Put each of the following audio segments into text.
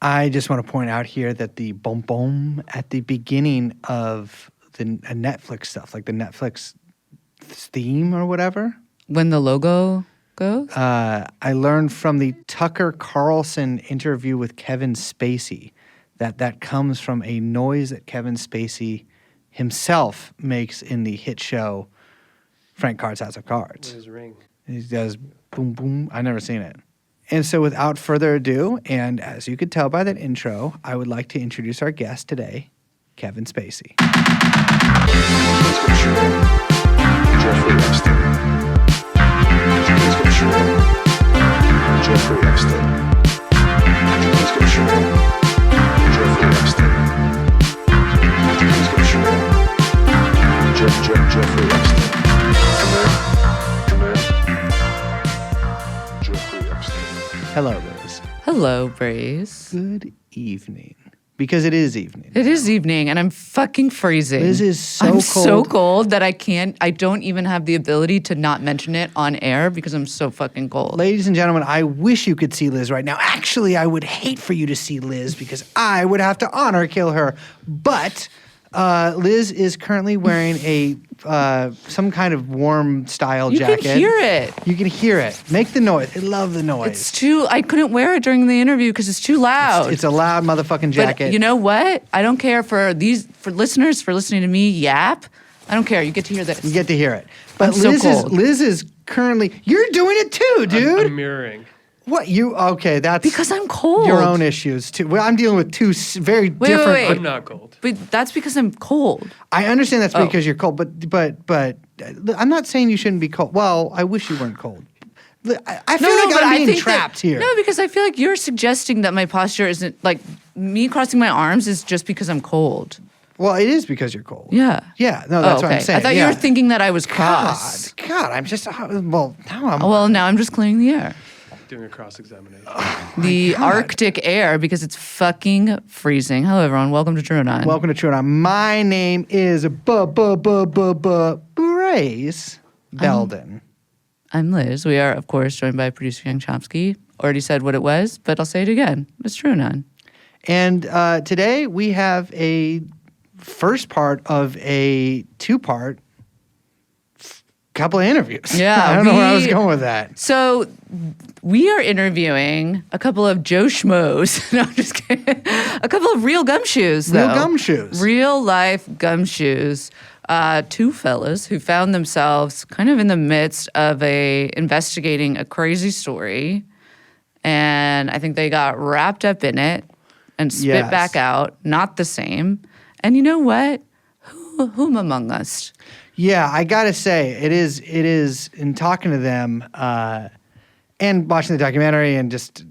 I just want to point out here that the boom boom at the beginning of the Netflix stuff, like the Netflix theme or whatever. When the logo goes? I learned from the Tucker Carlson interview with Kevin Spacey that comes from a noise that Kevin Spacey himself makes in the hit show Frank Card's House of Cards. His ring. He does boom boom. I've never seen it. And so without further ado, and as you could tell by that intro, I would like to introduce our guest today, Kevin Spacey. Jeffrey Epstein. Jeffrey Epstein. Jeffrey Epstein. Jeffrey Epstein. Come in. Jeffrey Epstein. Hello, Liz. Hello, Brace. Good evening. Because it is evening. It is evening, and I'm fucking freezing. Liz is so I'm cold. so cold that I don't even have the ability to not mention it on air because I'm so fucking cold. Ladies and gentlemen, I wish you could see Liz right now. Actually, I would hate for you to see Liz because I would have to honor kill her. But Liz is currently wearing a some kind of warm style jacket. You can hear it. You can hear it. Make the noise. I love the noise. I couldn't wear it during the interview because it's too loud. It's a loud motherfucking jacket. But you know what? I don't care for listeners for listening to me yap. I don't care. You get to hear this. You get to hear it. But I'm so cold. Liz is currently. You're doing it too, dude. I'm mirroring. What you? Okay, that's Because I'm cold. your own issues too. Well, I'm dealing with two very different. wait. I'm not cold. But that's because I'm cold. I understand that's Oh. because you're cold, but I'm not saying you shouldn't be cold. Well, I wish you weren't cold. I feel like but I'm I being think trapped here. No, because I feel like you're suggesting that my posture isn't like me crossing my arms is just because I'm cold. Well, it is because you're cold. Yeah. Yeah. No, that's what I'm saying. I thought you were thinking that I was cross. God, I'm just well now I'm. Well, now I'm just clearing the air. Doing a cross-examination. The Arctic air because it's fucking freezing. Hello, everyone. Welcome to TrueAnon. Welcome to TrueAnon. My name is Brace Belden. I'm Liz. We are, of course, joined by producer Young Chomsky. Already said what it was, but I'll say it again. It's TrueAnon. And today we have a first part of a two-part couple of interviews. Yeah, I don't know where I was going with that. So we are interviewing a couple of Joe Schmoes. No, I'm just kidding. A couple of real gumshoes, though. Real gumshoes. Real life gumshoes. Two fellas who found themselves kind of in the midst of investigating a crazy story. And I think they got wrapped up in it and spit back out. Not the same. And you know what? Whom among us? Yeah, I gotta say, it is in talking to them and watching the documentary and just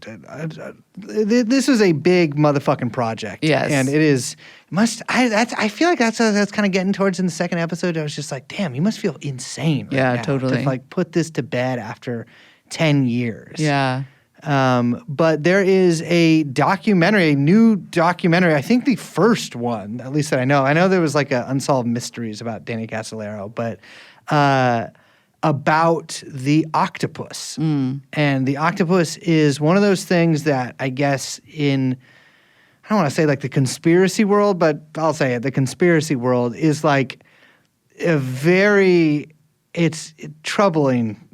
this was a big motherfucking project. Yes, and it is I feel like that's kind of getting towards in the second episode. I was just like, damn, you must feel insane. Right now totally. To like put this to bed after 10 years. Yeah. But there is a new documentary, I think the first one, at least that I know. I know there was like a Unsolved Mysteries about Danny Casolaro, but about the Octopus. And the Octopus is one of those things that I guess I don't want to say like the conspiracy world, but I'll say it. The conspiracy world is like it's troubling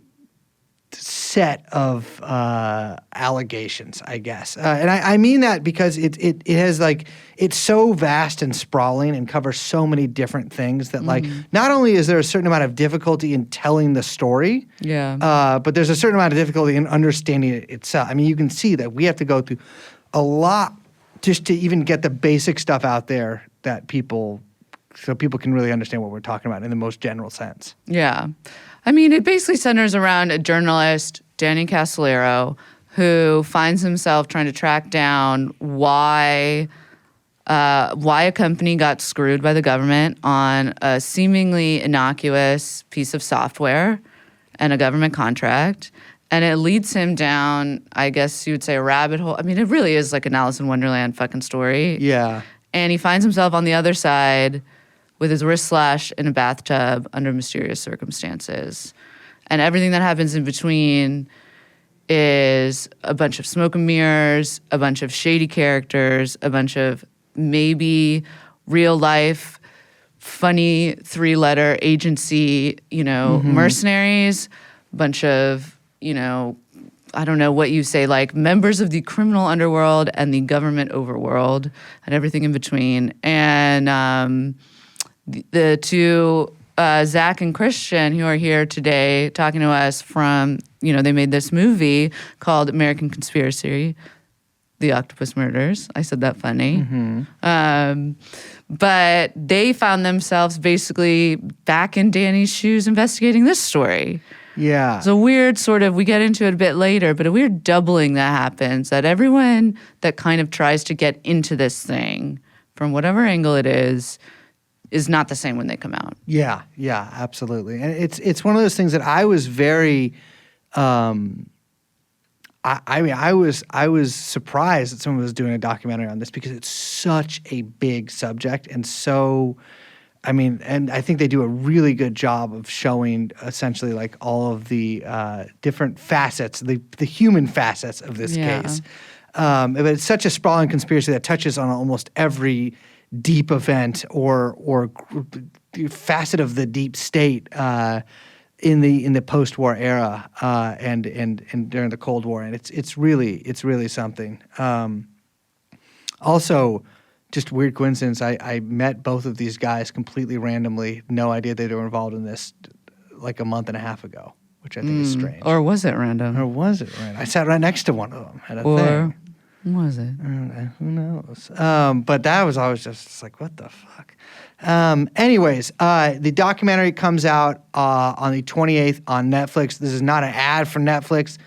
set of allegations, I guess. And I mean that because it has like, it's so vast and sprawling and covers so many different things that like, not only is there a certain amount of difficulty in telling the story, but there's a certain amount of difficulty in understanding it itself. I mean, you can see that we have to go through a lot just to even get the basic stuff out there so people can really understand what we're talking about in the most general sense. Yeah. I mean, it basically centers around a journalist, Danny Casolaro, who finds himself trying to track down why a company got screwed by the government on a seemingly innocuous piece of software and a government contract. And it leads him down, I guess you would say, a rabbit hole. I mean, it really is like an Alice in Wonderland fucking story. Yeah. And he finds himself on the other side with his wrist slashed in a bathtub under mysterious circumstances. And everything that happens in between is a bunch of smoke and mirrors, a bunch of shady characters, a bunch of maybe real life, funny 3-letter agency, mercenaries, a bunch of, I don't know what you say, like members of the criminal underworld and the government overworld and everything in between. And the two, Zach and Christian, who are here today talking to us from, they made this movie called American Conspiracy, The Octopus Murders. I said that funny. But they found themselves basically back in Danny's shoes investigating this story. Yeah. It's a weird sort of, we get into it a bit later, but a weird doubling that happens, that everyone that kind of tries to get into this thing, from whatever angle it is not the same when they come out. Yeah, absolutely. And it's one of those things that I was very I was surprised that someone was doing a documentary on this because it's such a big subject and so and I think they do a really good job of showing essentially like all of the different facets, the human facets of this case. But it's such a sprawling conspiracy that touches on almost every deep event or facet of the deep state in the post-war era and during the Cold War, and it's really something. Also, just weird coincidence. I met both of these guys completely randomly, no idea they were involved in this, like a month and a half ago, which I think is strange. Or was it random? Or was it random? I sat right next to one of them at a or thing. Was it? Who knows? But that was always just like, what the fuck? Anyways, the documentary comes out on the 28th on Netflix. This is not an ad for Netflix.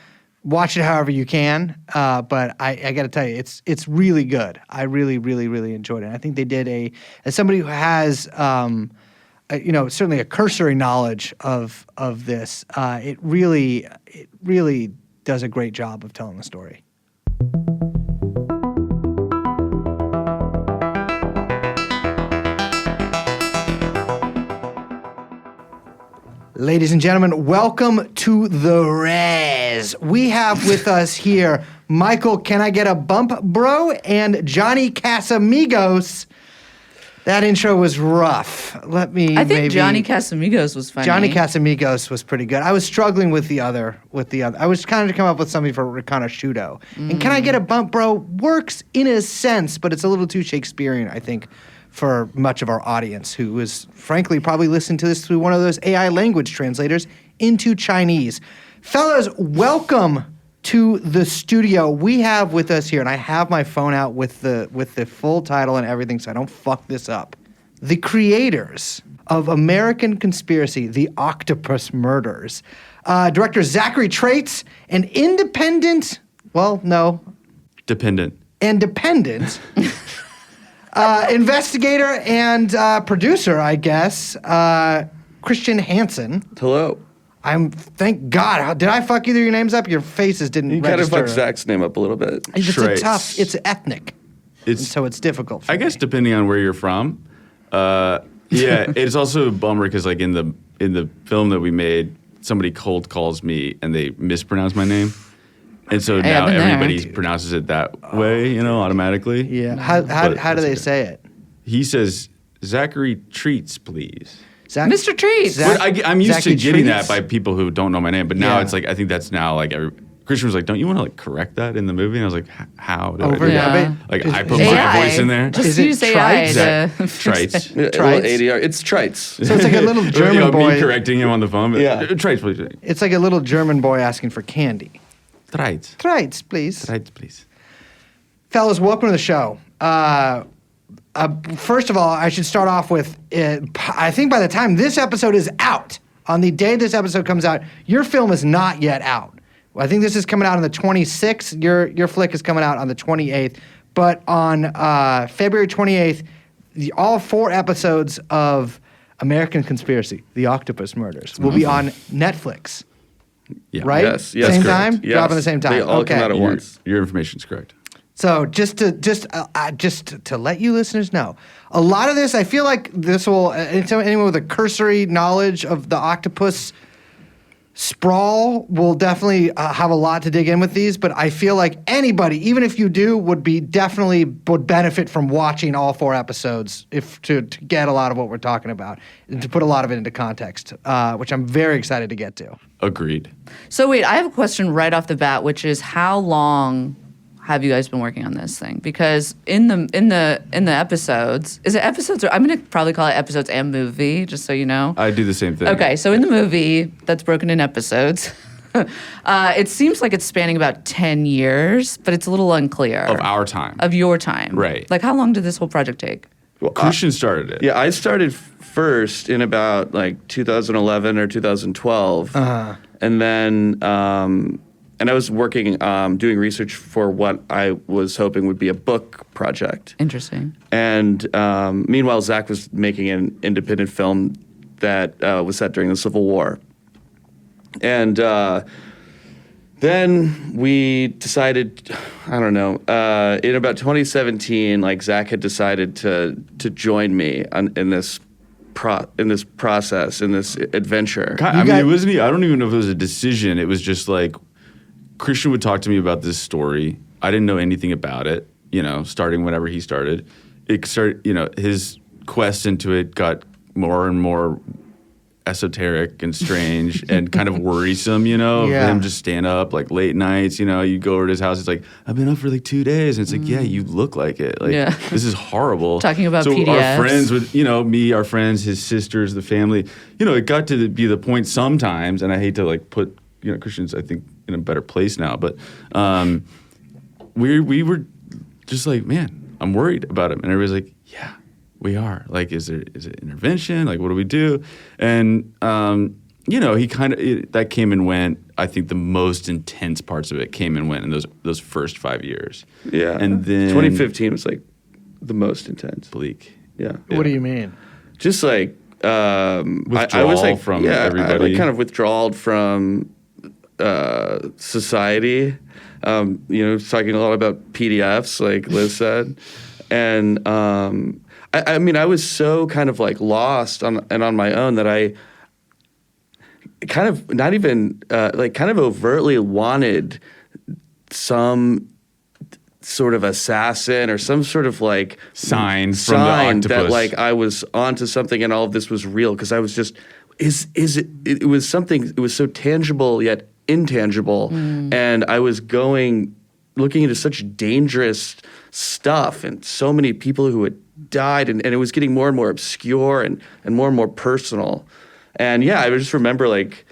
Watch it however you can. But I got to tell you, it's really good. I really, really, really enjoyed it. And I think they did as somebody who has, certainly a cursory knowledge of this, it really does a great job of telling the story. Ladies and gentlemen, welcome to The Res. We have with us here Michael, Can I Get a Bump, Bro? And Johnny Casamigos. That intro was rough. I think Johnny Casamigos was funny. Johnny Casamigos was pretty good. I was struggling with the other. I was trying to come up with something for Riconosciuto. And Can I Get a Bump, Bro? Works in a sense, but it's a little too Shakespearean, I think, for much of our audience who is, frankly, probably listening to this through one of those AI language translators into Chinese. Fellas, welcome to the studio. We have with us here, and I have my phone out with the full title and everything so I don't fuck this up. The creators of American Conspiracy, The Octopus Murders. Director Zachary Treitz, and independent, Dependent. Investigator and producer, I guess, Christian Hansen. Hello. Thank God. Did I fuck either of your names up? Your faces didn't You register. kind of fucked Zach's name up a little bit. It's ethnic. So it's difficult for I guess me. depending on where you're from. It's also a bummer because like in the film that we made, somebody cold calls me and they mispronounce my name. And so now everybody pronounces it that way, automatically. Yeah. How do they say it? He says, Zachary Treitz, please. Mr. Treitz. But I'm used Zachary to getting Treitz? that by people who don't know my name. But now Yeah. it's like, I think that's now like, Christian was like, don't you want to like correct that in the movie? And I was like, how do I do that? Like I put my voice in there. Just Is it use AI Treitz. A little ADR. It's Treitz. So it's like a little German boy. Me correcting him on the phone. But, Yeah. Treitz, please. It's like a little German boy asking for candy. Treitz. Treitz, please. Treitz, please. Fellas, welcome to the show. First of all, I should start off with, I think by the time this episode is out, on the day this episode comes out, your film is not yet out. I think this is coming out on the 26th. Your flick is coming out on the 28th. But on February 28th, all 4 episodes of American Conspiracy, The Octopus Murders, will be on Netflix. Yeah. Right? Yes, Same correct. time? Yes. Dropping the same time. They all come out at once. Your information's correct. So just to let you listeners know, a lot of this, I feel like this will, anyone with a cursory knowledge of the Octopus Sprawl will definitely have a lot to dig in with these, but I feel like anybody, even if you do, would benefit from watching all 4 episodes to get a lot of what we're talking about and to put a lot of it into context, which I'm very excited to get to. Agreed. So wait, I have a question right off the bat, which is how long have you guys been working on this thing? Because in the episodes, is it episodes or I'm gonna probably call it episodes and movie, just so you know. I do the same thing. Okay, so in the movie that's broken in episodes, it seems like it's spanning about 10 years, but it's a little unclear. Of our time. Of your time. Right. Like how long did this whole project take? Well, Christian started it. Yeah, I started first in about like 2011 or 2012, and then and I was working doing research for what I was hoping would be a book project. Interesting. And meanwhile, Zach was making an independent film that was set during the Civil War. And then we decided, I don't know, in about 2017, like Zach had decided to join me in this process, in this adventure. I mean, it wasn't. I don't even know if it was a decision. It was just like Christian would talk to me about this story. I didn't know anything about it. Starting whenever he started, it started. His quest into it got more and more esoteric and strange and kind of worrisome. Him just stand up like late nights. You go over to his house. It's like, I've been up for like 2 days, and it's like, yeah, you look like it. Like, this is horrible. Talking about so PDFs. Our friends with me, our friends, his sisters, the family. It got to be the point sometimes, and I hate to like put Christian's I think in a better place now, but we were just like, man, I'm worried about him, and everybody's like, yeah, we are. Like, is it intervention? Like, what do we do? And he kind of that came and went. I think the most intense parts of it came and went in those first 5 years. Yeah, and then 2015 was like the most intense. Bleak. Yeah. What do you mean? Just like withdrawal I was like from everybody. everybody. I like kind of withdrawal from society. Talking a lot about PDFs, like Liz said, and I mean, I was so kind of like lost on my own that I kind of not even kind of overtly wanted some sort of assassin or some sort of like sign from the octopus that like I was onto something and all of this was real, because I was just it was something, it was so tangible yet intangible, and I was looking into such dangerous stuff and so many people who had died, and it was getting more and more obscure and more personal. And yeah, I just remember like,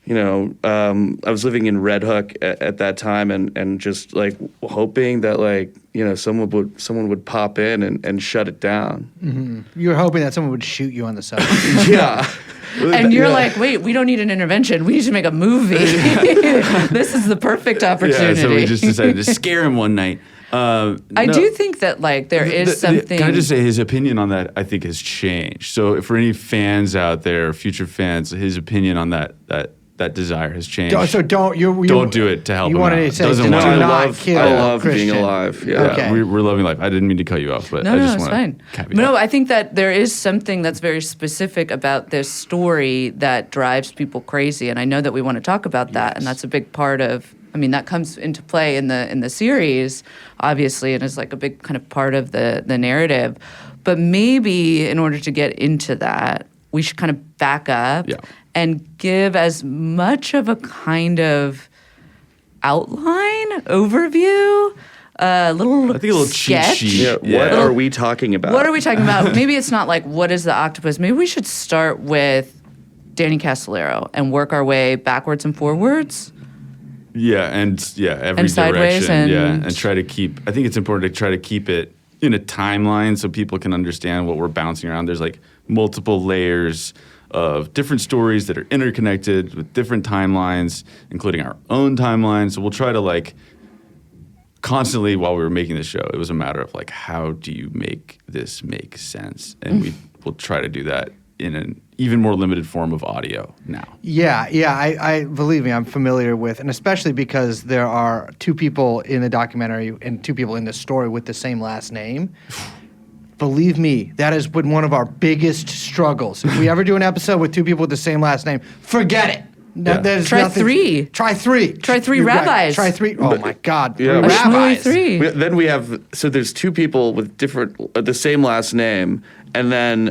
I was living in Red Hook at that time, and just like hoping that like, someone would pop in and shut it down. Mm-hmm. You were hoping that someone would shoot you on the subway. Yeah. And you're like, wait, we don't need an intervention. We need to make a movie. This is the perfect opportunity. Yeah, so we just decided to scare him one night. I do think that like there is something. Can I just say his opinion on that I think has changed. So for any fans out there, future fans, his opinion on that desire has changed. Don't do it to help him out. Wanted to say, Doesn't do want to. not kill I love Christian. being alive. Yeah. Okay. We're loving life. I didn't mean to cut you off, but I just it's want fine. to caveat. No, I think that there is something that's very specific about this story that drives people crazy, and I know that we want to talk about that, and that's a big part of. I mean, that comes into play in the series, obviously, and is like a big kind of part of the narrative. But maybe in order to get into that, we should kind of back up and give as much of a kind of outline, overview, I think a little cheat sketch. sheet. Yeah. What are we talking about? What are we talking about? Maybe it's not like, what is the octopus? Maybe we should start with Danny Casolaro and work our way backwards and forwards. Every sideways direction. and- And try to keep. I think it's important to try to keep it in a timeline so people can understand what we're bouncing around. There's like multiple layers of different stories that are interconnected with different timelines, including our own timeline. So we'll try to like constantly, while we were making the show, it was a matter of like, how do you make this make sense? And we will try to do that in an even more limited form of audio now. Yeah, I believe me, I'm familiar with, and especially because there are 2 people in the documentary and 2 people in the story with the same last name. Believe me, that has been one of our biggest struggles. If we ever do an episode with 2 people with the same last name, forget it. No, Yeah. there's Try nothing- 3. Try 3. Try 3 You're right. rabbis. Try 3. Oh my God. Yeah. 3 Or Shmooey rabbis. 3. Then we have, so there's two people with the same last name, and then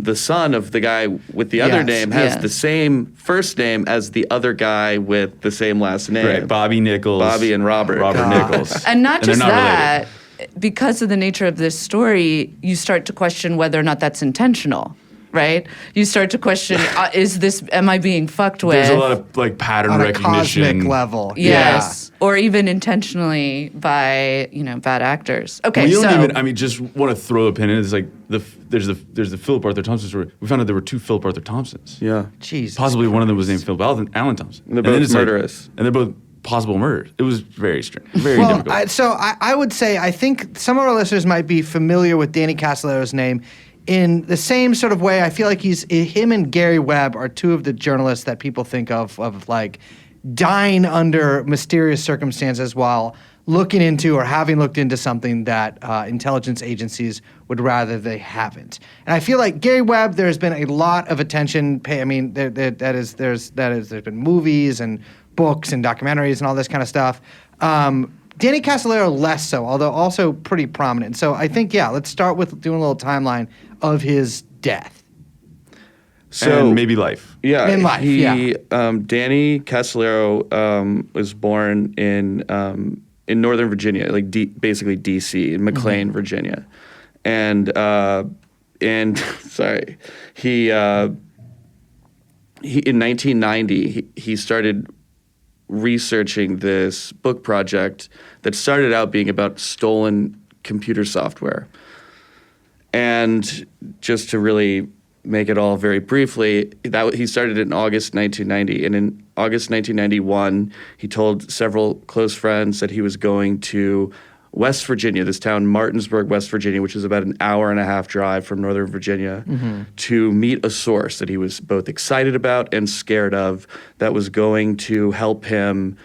the son of the guy with the other Yes. name has Yeah. the same first name as the other guy with the same last name. Right, Bobby Nichols. Bobby and Robert. Robert God. Nichols. And not they're just related. that, because of the nature of this story, you start to question whether or not that's intentional, right? You start to question, am I being fucked with? There's a lot of like pattern On a recognition. cosmic level. Yes. Or even intentionally by, bad actors. Okay, We so. don't even. I mean, just want to throw a pin in. It's like there's the Philip Arthur Thompson story. We found out there were 2 Philip Arthur Thompsons. Yeah. Jesus. Possibly one of them was named Philip Allen Thompson. And they're then both it's like- murderous. and they're both possible murders. It was very strange. Very Well, difficult. I would say I think some of our listeners might be familiar with Danny Casolaro's name in the same sort of way. I feel like him and Gary Webb are 2 of the journalists that people think of like dying under mysterious circumstances while looking into or having looked into something that intelligence agencies would rather they haven't. And I feel like Gary Webb, there's been a lot of attention paid. I mean, there's been movies and books and documentaries and all this kind of stuff. Danny Casolaro less so, although also pretty prominent. So I think, let's start with doing a little timeline of his death. So and maybe life. Yeah, In life, Danny Casolaro was born in Northern Virginia, like basically D.C. in McLean, Virginia, and sorry, he in 1990 he started researching this book project that started out being about stolen computer software, and just to really make it all very briefly, that he started in August 1990, and in August 1991, he told several close friends that he was going to West Virginia, this town, Martinsburg, West Virginia, which is about an hour and a half drive from Northern Virginia, to meet a source that he was both excited about and scared of that was going to help him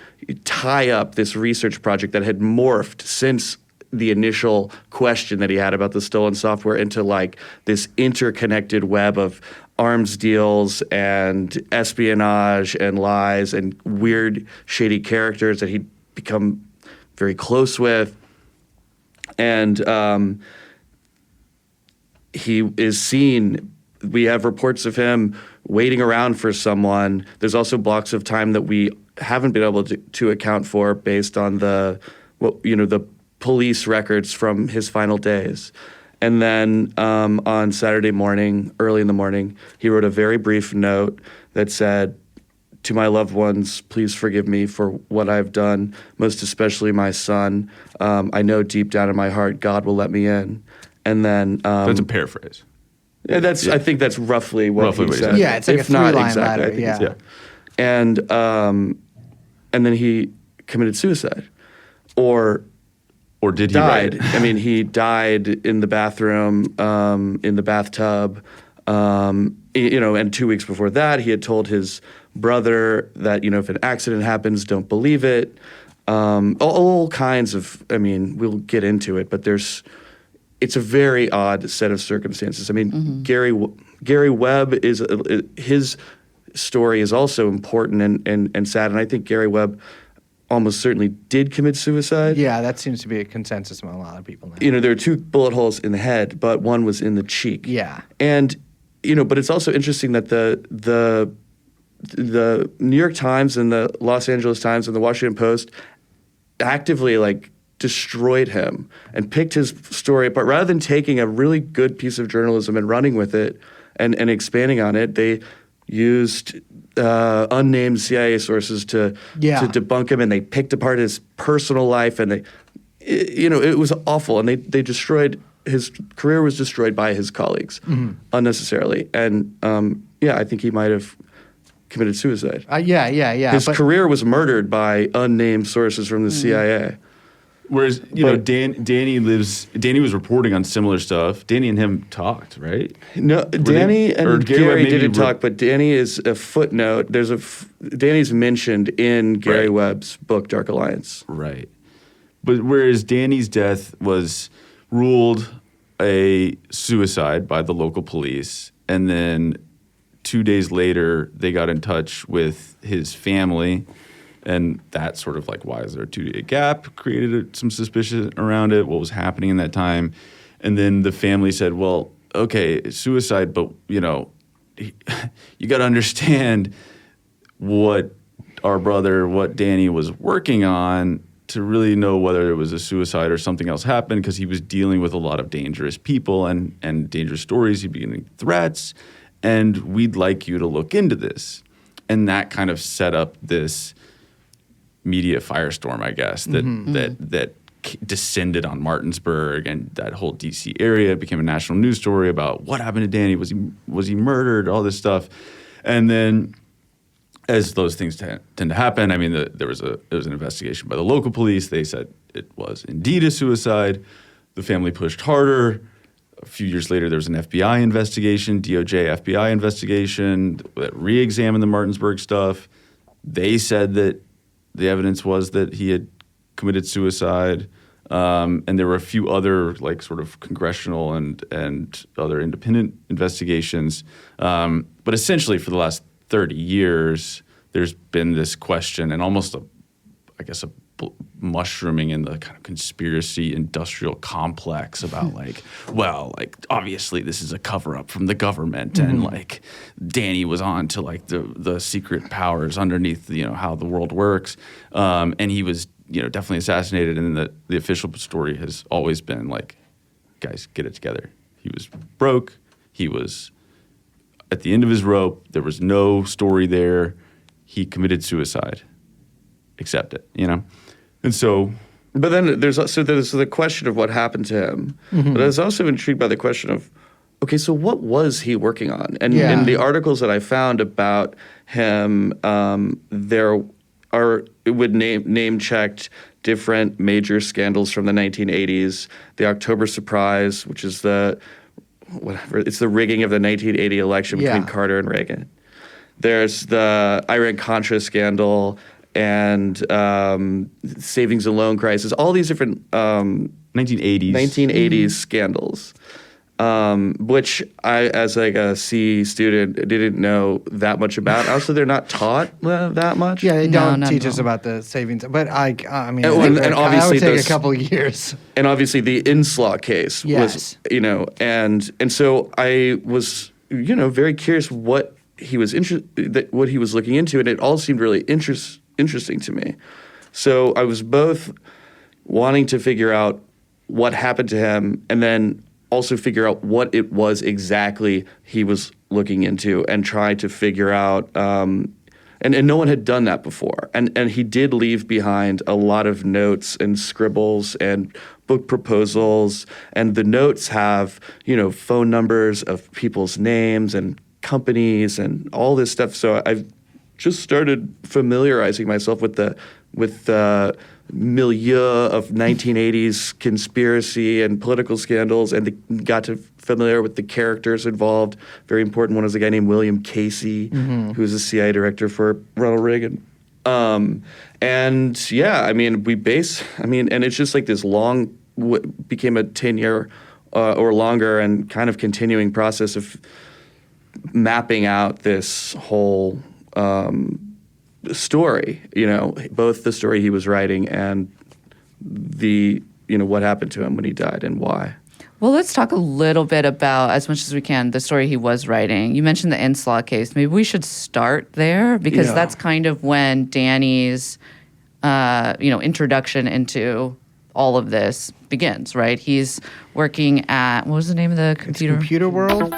tie up this research project that had morphed since the initial question that he had about the stolen software into like this interconnected web of arms deals and espionage and lies and weird, shady characters that he'd become very close with. And he is seen, we have reports of him waiting around for someone. There's also blocks of time that we haven't been able to account for based on the police records from his final days. And then on Saturday morning, early in the morning, he wrote a very brief note that said, "To my loved ones, please forgive me for what I've done, most especially my son. I know deep down in my heart God will let me in." And then That's a paraphrase. yeah, I think that's roughly what Roughly he what he said. said. Yeah, it's like If a not three-line exactly, I letter, think it's- yeah. And then he committed suicide, or Or did he died. write? I mean, he died in the bathroom, in the bathtub. And 2 weeks before that, he had told his brother that, if an accident happens, don't believe it. All kinds of, we'll get into it, but it's a very odd set of circumstances. I mean, Gary Webb his story is also important and sad, and I think Gary Webb almost certainly did commit suicide. Yeah, that seems to be a consensus among a lot of people now. There are 2 bullet holes in the head, but one was in the cheek. Yeah. And but it's also interesting that the New York Times and the Los Angeles Times and the Washington Post actively destroyed him and picked his story apart. Rather than taking a really good piece of journalism and running with it and expanding on it, they used unnamed CIA sources to debunk him, and they picked apart his personal life, and it was awful, and they destroyed his career. Was destroyed by his colleagues unnecessarily, and I think he might have committed suicide. Yeah. His but- career was murdered by unnamed sources from the CIA. Whereas, Danny was reporting on similar stuff. Danny and him talked, right? No, Danny or and Gary Webb Gary maybe didn't talk, but Danny is a footnote. Danny's mentioned in Gary Right. Webb's book, Dark Alliance. Right. But whereas Danny's death was ruled a suicide by the local police, and then 2 days later, they got in touch with his family, and that sort of like, why is there a 2-day gap? Created some suspicion around it. What was happening in that time? And then the family said, well, okay, it's suicide, but you got to understand what Danny was working on to really know whether it was a suicide or something else happened, because he was dealing with a lot of dangerous people and dangerous stories. He'd be getting threats, and we'd like you to look into this. And that kind of set up this media firestorm, I guess, that descended on Martinsburg and that whole D.C. area. It became a national news story about what happened to Danny. Was he murdered? All this stuff. And then, as those things tend to happen, I mean, there was an investigation by the local police. They said it was indeed a suicide. The family pushed harder. A few years later, there was an FBI investigation, DOJ FBI investigation that re-examined the Martinsburg stuff. They said that the evidence was that he had committed suicide. And there were a few other like sort of congressional and other independent investigations. But essentially for the last 30 years, there's been this question and almost a mushrooming in the kind of conspiracy industrial complex about obviously this is a cover up from the government and like Danny was on to like the secret powers underneath, how the world works. And he was, definitely assassinated. And then the official story has always been like, guys, get it together. He was broke. He was at the end of his rope. There was no story there. He committed suicide. Accept it, And so... But then there's the question of what happened to him. But I was also intrigued by the question of, okay, so what was he working on? And in the articles that I found about him, it would name checked different major scandals from the 1980s. The October surprise, which is it's the rigging of the 1980 election between Carter and Reagan. There's the Iran-Contra scandal and savings and loan crisis, all these different 1980s scandals, which I, as like a C student, didn't know that much about. Also, they're not taught that much. Yeah, they don't teach us about the savings, but I mean, and that obviously would take a couple of years. And obviously, the Inslaw case was, and so I was, very curious what he was what he was looking into, and it all seemed really interesting to me. So I was both wanting to figure out what happened to him, and then also figure out what it was exactly he was looking into, and try to figure out. And no one had done that before. And he did leave behind a lot of notes and scribbles and book proposals, and the notes have phone numbers of people's names and companies and all this stuff. So I've just started familiarizing myself with the milieu of 1980s conspiracy and political scandals, and got to familiar with the characters involved. Very important one was a guy named William Casey, who was a CIA director for Ronald Reagan. And it's just like this long, became a 10-year or longer and kind of continuing process of mapping out this whole story, both the story he was writing and the, what happened to him when he died and why. Well, let's talk a little bit about, as much as we can, the story he was writing. You mentioned the Inslaw case. Maybe we should start there, because that's kind of when Danny's, introduction into all of this begins, right? He's working at, what was the name of the computer? It's Computer World?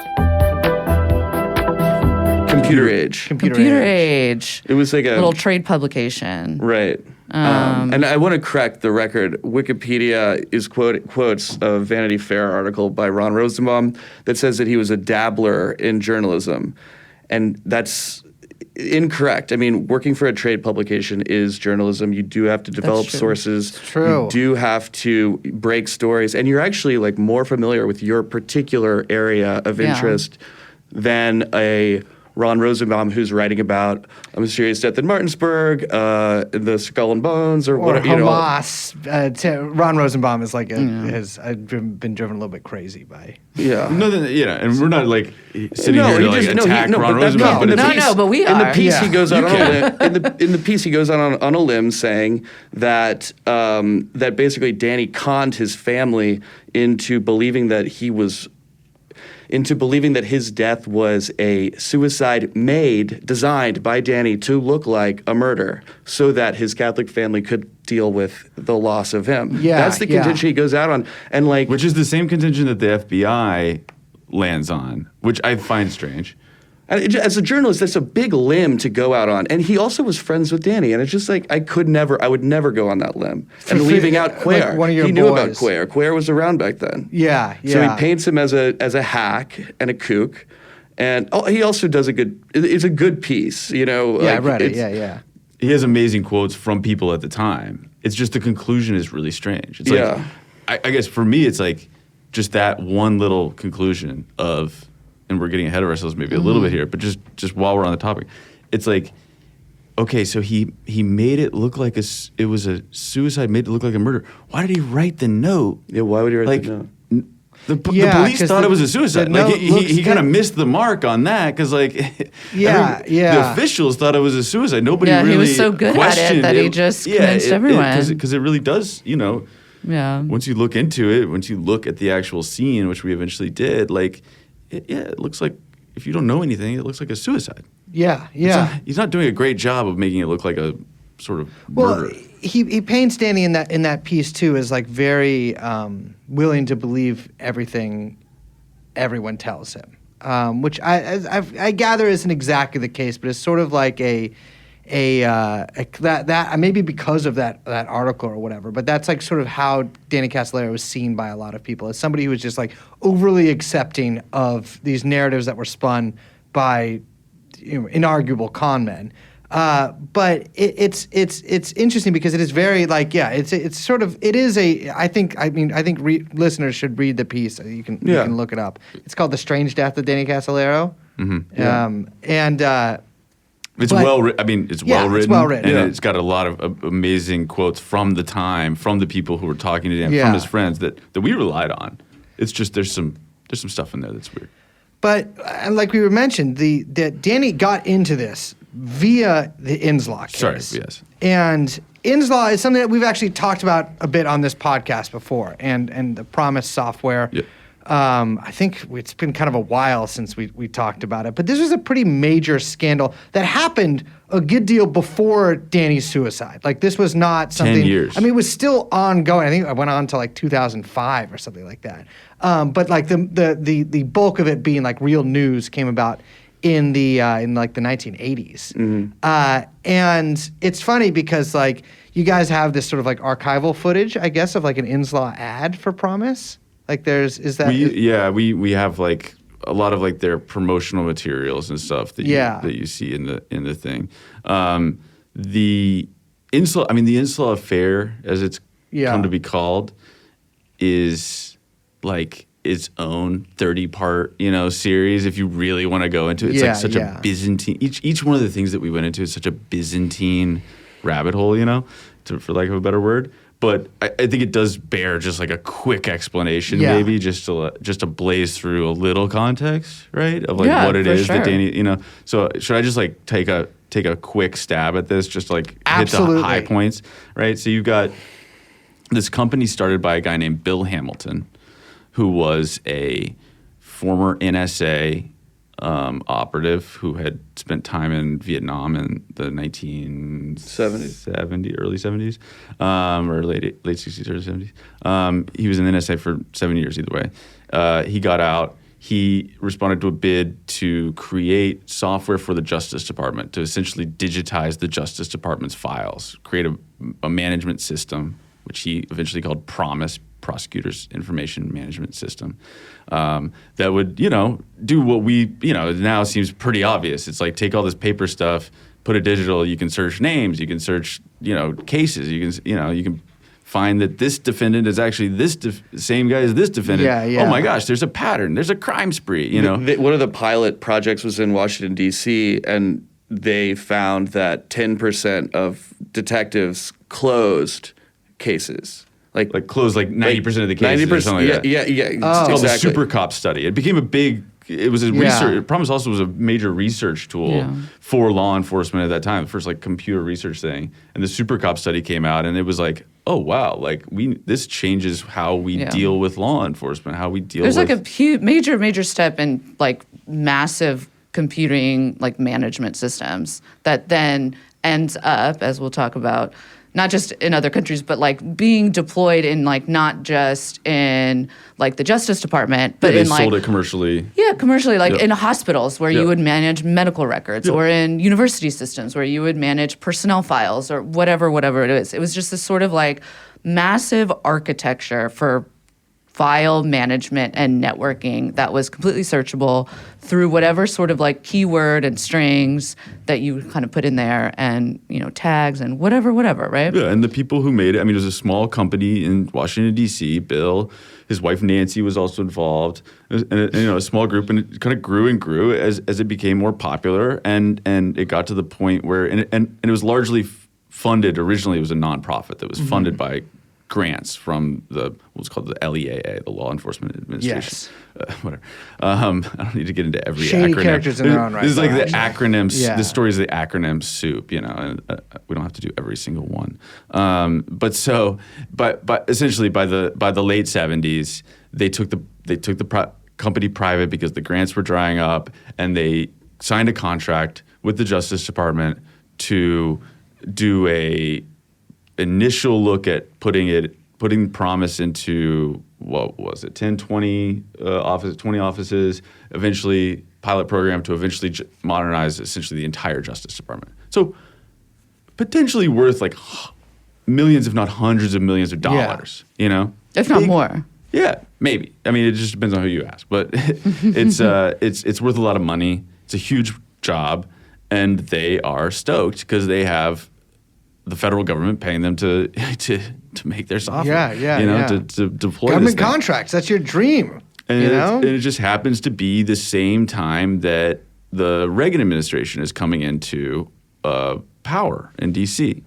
Computer Age. Computer Age. It was like a little trade publication. Right. And I want to correct the record. Wikipedia quotes a Vanity Fair article by Ron Rosenbaum that says that he was a dabbler in journalism. And that's incorrect. I mean, working for a trade publication is journalism. You do have to develop sources. It's true. You do have to break stories. And you're actually more familiar with your particular area of interest than a Ron Rosenbaum, who's writing about a mysterious death in Martinsburg, the Skull and Bones, or Or whatever. Hamas. Ron Rosenbaum is like I've been driven a little bit crazy by. Yeah. No, and we're not like sitting No, here to he like just- no, attack he- no, Ron but that's- Rosenbaum. no, But no, it's, No, but we in the are. piece he Yeah. goes out You on a can. limb, in the piece he goes out on a limb saying that that basically Danny conned his family into believing that his death was a suicide designed by Danny to look like a murder so that his Catholic family could deal with the loss of him. Yeah, That's the yeah. contention he goes out on. And like, which is the same contention that the FBI lands on, which I find strange. and as a journalist, that's a big limb to go out on. And he also was friends with Danny. And it's just like, I would never go on that limb. And leaving out like Quare. one of your he knew about boys. Quare. Quare was around back then. Yeah, So yeah. he paints him as a hack and a kook. And he also does it's a good piece, you know. Yeah, I like, read it. it's- Yeah. He has amazing quotes from people at the time. It's just the conclusion is really strange. It's Yeah. like, I guess for me, it's like just that one little conclusion of, and we're getting ahead of ourselves maybe a little bit here, but just while we're on the topic, it's like, okay, so he made it look like it was a suicide, made it look like a murder. Why did he write the note? Yeah, why would he write Like, that note? the Yeah, police 'cause thought the- it was a suicide. the Like note he looks kind of good. missed the mark on that because like Yeah, yeah. the officials thought it was a suicide. Nobody Yeah, really he was so good at it questioned that he just convinced everyone. because it really does, you know. Yeah. Once you look into it, once you look at the actual scene, which we eventually did, like it looks like if you don't know anything, it looks like a suicide. Yeah. He's not doing a great job of making it look like a sort of Well, murder. he paints Danny in that piece too as like very willing to believe everything everyone tells him, which I gather isn't exactly the case, but it's sort of like that maybe because of that article or whatever, but that's like sort of how Danny Casolaro was seen by a lot of people as somebody who was just like overly accepting of these narratives that were spun by inarguable con men. But it's interesting because it is very like it's sort of it is a I think listeners should read the piece. You can look it up. It's called The Strange Death of Danny Casolaro. It's but- well written. I mean, it's Yeah, well it's written. well written. And Yeah. it's got a lot of amazing quotes from the time, from the people who were talking to him, Yeah. from his friends that we relied on. It's just there's some stuff in there that's weird. But like we were mentioned, that Danny got into this via the Inslaw case. Sorry, yes. And Inslaw is something that we've actually talked about a bit on this podcast before, and the Promise software. Yeah. I think it's been kind of a while since we talked about it, but this was a pretty major scandal that happened a good deal before Danny's suicide. Like this was not something. 10 years. I mean, it was still ongoing. I think I went on to like 2005 or something like that. But like the bulk of it being like real news came about in like the 1980s. And it's funny because like you guys have this sort of like archival footage, I guess, of like an Inslaw ad for Promise. Like We have like a lot of like their promotional materials and stuff that you see in the thing. The Inslaw affair, as it's come to be called, is like its own 30-part, series if you really want to go into it. It's like such a Byzantine each one of the things that we went into is such a Byzantine rabbit hole, for lack of a better word. But I think it does bear just like a quick explanation, maybe just to blaze through a little context, right? Of like what it for is sure. that Danny, So should I just like take a quick stab at this, just like Absolutely. hit the high points, right? So you've got this company started by a guy named Bill Hamilton, who was a former NSA operative who had spent time in Vietnam in the 1970s, early 70s, or late 60s, early 70s. He was in the NSA for 7 years either way. He got out. He responded to a bid to create software for the Justice Department to essentially digitize the Justice Department's files, create a management system, which he eventually called Promise, Prosecutors Information Management System, that would, do what we, now seems pretty obvious. It's like take all this paper stuff, put it digital. You can search names, you can search, cases, you can find that this defendant is actually this same guy as this defendant. Yeah, yeah. Oh my gosh, there's a pattern. There's a crime spree. You know, One of the pilot projects was in Washington, D.C., and they found that 10% of detectives closed cases. Like closed like 90% of the cases. 90%, or something like that. yeah. It's called the exactly. Super Cop study. It became a big. It was a research. Promise also was a major research tool for law enforcement at that time. The first like computer research thing, and the Super Cop study came out, and it was like, oh wow, like this changes how we deal with law enforcement, how we deal. There's with like a huge, major step in like massive computing like management systems that then ends up, as we'll talk about, not just in other countries, but like being deployed in like not just in like the Justice Department, but they in like sold it commercially. Yeah, commercially, like Yep. in hospitals where Yep. you would manage medical records, or in university systems where you would manage personnel files, or whatever it is. It was just this sort of like massive architecture for file management and networking that was completely searchable through whatever sort of like keyword and strings that you kind of put in there, and tags and whatever, right? Yeah, and the people who made it, I mean, it was a small company in Washington, D.C. Bill, his wife Nancy was also involved, and a small group, and it kind of grew and grew as it became more popular, and it got to the point where, and it was largely funded, originally it was a nonprofit that was funded by grants from what's called the LEAA, the Law Enforcement Administration. Yes. Whatever. I don't need to get into every Shady acronym. characters in their own right, This is like though, the actually. acronyms. Yeah. The story is the acronym soup, and we don't have to do every single one. But essentially by the late 70s, they took the company private because the grants were drying up, and they signed a contract with the Justice Department to do a initial look at putting Promise into, what was it, 10, 20 offices, eventually pilot program to eventually modernize essentially the entire Justice Department. So potentially worth like millions, if not hundreds of millions of dollars, If not more. Yeah, maybe. I mean, it just depends on who you ask, but it's worth a lot of money. It's a huge job, and they are stoked because they have the federal government paying them to make their software. To deploy Government this thing. contracts. That's your dream. And it just happens to be the same time that the Reagan administration is coming into power in D.C.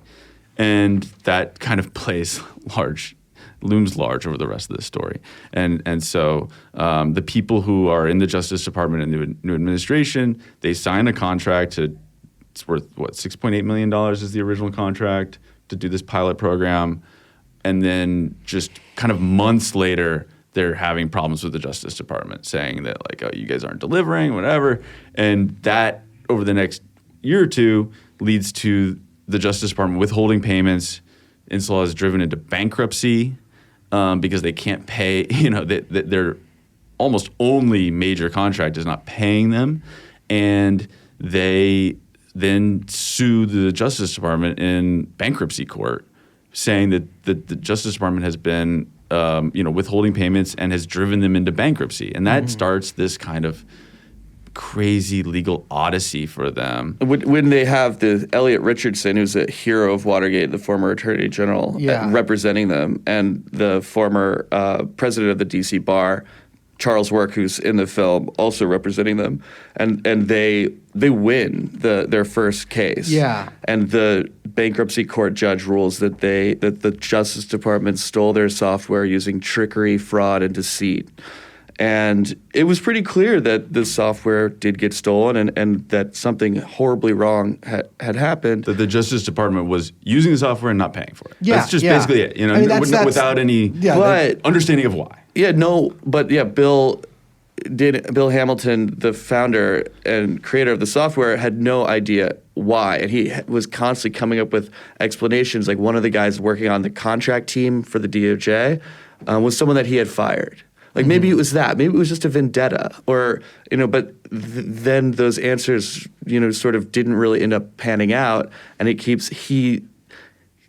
And that kind of looms large over the rest of the story. And so the people who are in the Justice Department and the new administration, they sign a contract it's worth, $6.8 million is the original contract to do this pilot program. And then just kind of months later, they're having problems with the Justice Department, saying that like, oh, you guys aren't delivering, whatever. And that over the next year or two leads to the Justice Department withholding payments. Inslaw is driven into bankruptcy because they can't pay, their almost only major contract is not paying them. And they then sue the Justice Department in bankruptcy court, saying that the Justice Department has been, withholding payments and has driven them into bankruptcy. And that starts this kind of crazy legal odyssey for them. When they have the Elliot Richardson, who's a hero of Watergate, the former Attorney General, representing them, and the former president of the D.C. Bar, Charles Work, who's in the film, also representing them, and they win their first case. Yeah. And the bankruptcy court judge rules that the Justice Department stole their software using trickery, fraud, and deceit. And it was pretty clear that the software did get stolen and that something horribly wrong had happened. That the Justice Department was using the software and not paying for it. Yeah, that's just yeah. basically it. I mean, that's without any understanding of why. Bill Hamilton, the founder and creator of the software, had no idea why, and he was constantly coming up with explanations. Like one of the guys working on the contract team for the DOJ was someone that he had fired. Like maybe it was that, maybe it was just a vendetta, or but then those answers sort of didn't really end up panning out, and he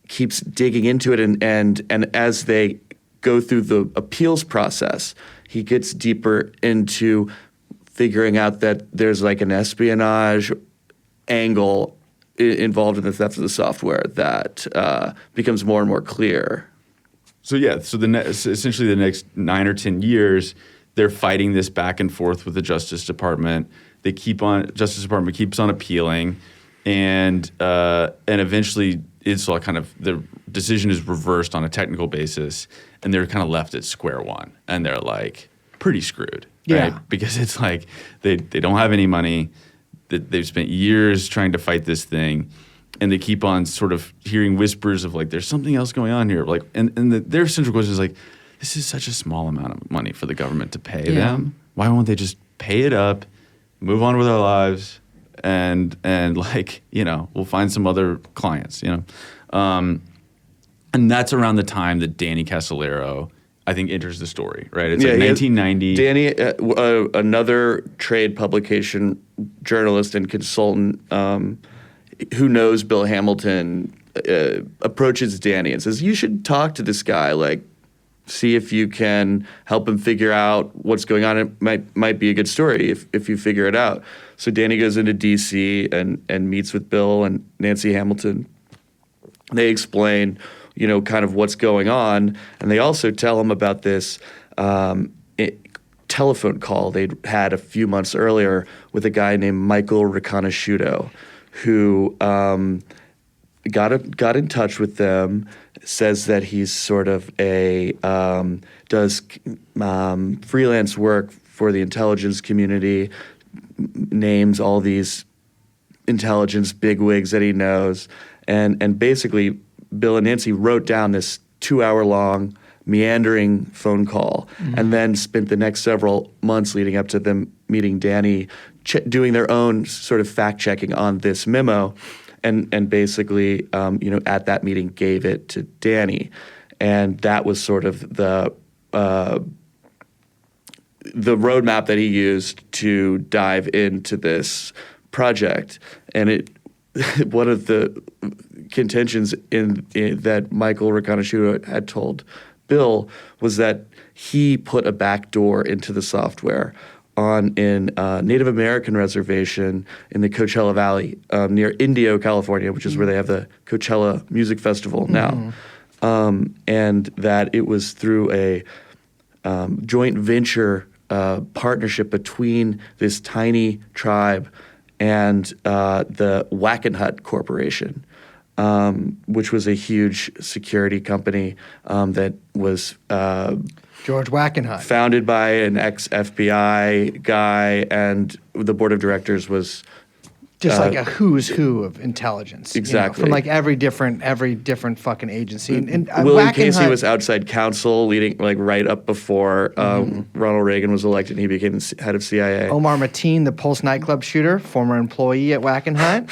keeps digging into it, and as they go through the appeals process, he gets deeper into figuring out that there's like an espionage angle involved in the theft of the software that becomes more and more clear. So essentially the next 9 or 10 years, they're fighting this back and forth with the Justice Department. Justice Department keeps on appealing, and eventually Inslaw the decision is reversed on a technical basis, and they're kind of left at square one, and they're like pretty screwed, right? Yeah. Because it's like they don't have any money. They've spent years trying to fight this thing, and they keep on sort of hearing whispers of like there's something else going on here. Like, and their central question is like, this is such a small amount of money for the government to pay them. Why won't they just pay it up, move on with our lives, and like, you know, we'll find some other clients, you know? And that's around the time that Danny Casolaro, I think, enters the story, right? It's like 1990. Danny, another trade publication journalist and consultant who knows Bill Hamilton, approaches Danny and says, you should talk to this guy, like, see if you can help him figure out what's going on. It might be a good story if you figure it out. So Danny goes into D.C. and meets with Bill and Nancy Hamilton. They explain, you know, kind of what's going on, and they also tell him about this telephone call they'd had a few months earlier with a guy named Michael Riconosciuto, who got in touch with them, says that he's sort of does freelance work for the intelligence community, names all these intelligence bigwigs that he knows, and basically Bill and Nancy wrote down this 2-hour-long meandering phone call, and then spent the next several months leading up to them meeting Danny, doing their own sort of fact-checking on this memo, and basically, you know, at that meeting gave it to Danny. And that was sort of the roadmap that he used to dive into this project. And one of the contentions in that Michael Riconosciuto had told Bill was that he put a back door into the software in a Native American reservation in the Coachella Valley near Indio, California, which is where they have the Coachella Music Festival now. And that it was through a joint venture partnership between this tiny tribe and the Wackenhut Corporation, which was a huge security company that was George Wackenhut, founded by an ex-FBI guy, and the board of directors was just like a who's who of intelligence. Exactly. You know, from like every different fucking agency. And William Casey Wackenhut was outside counsel, leading like right up before Ronald Reagan was elected. He became head of CIA. Omar Mateen, the Pulse nightclub shooter, former employee at Wackenhut.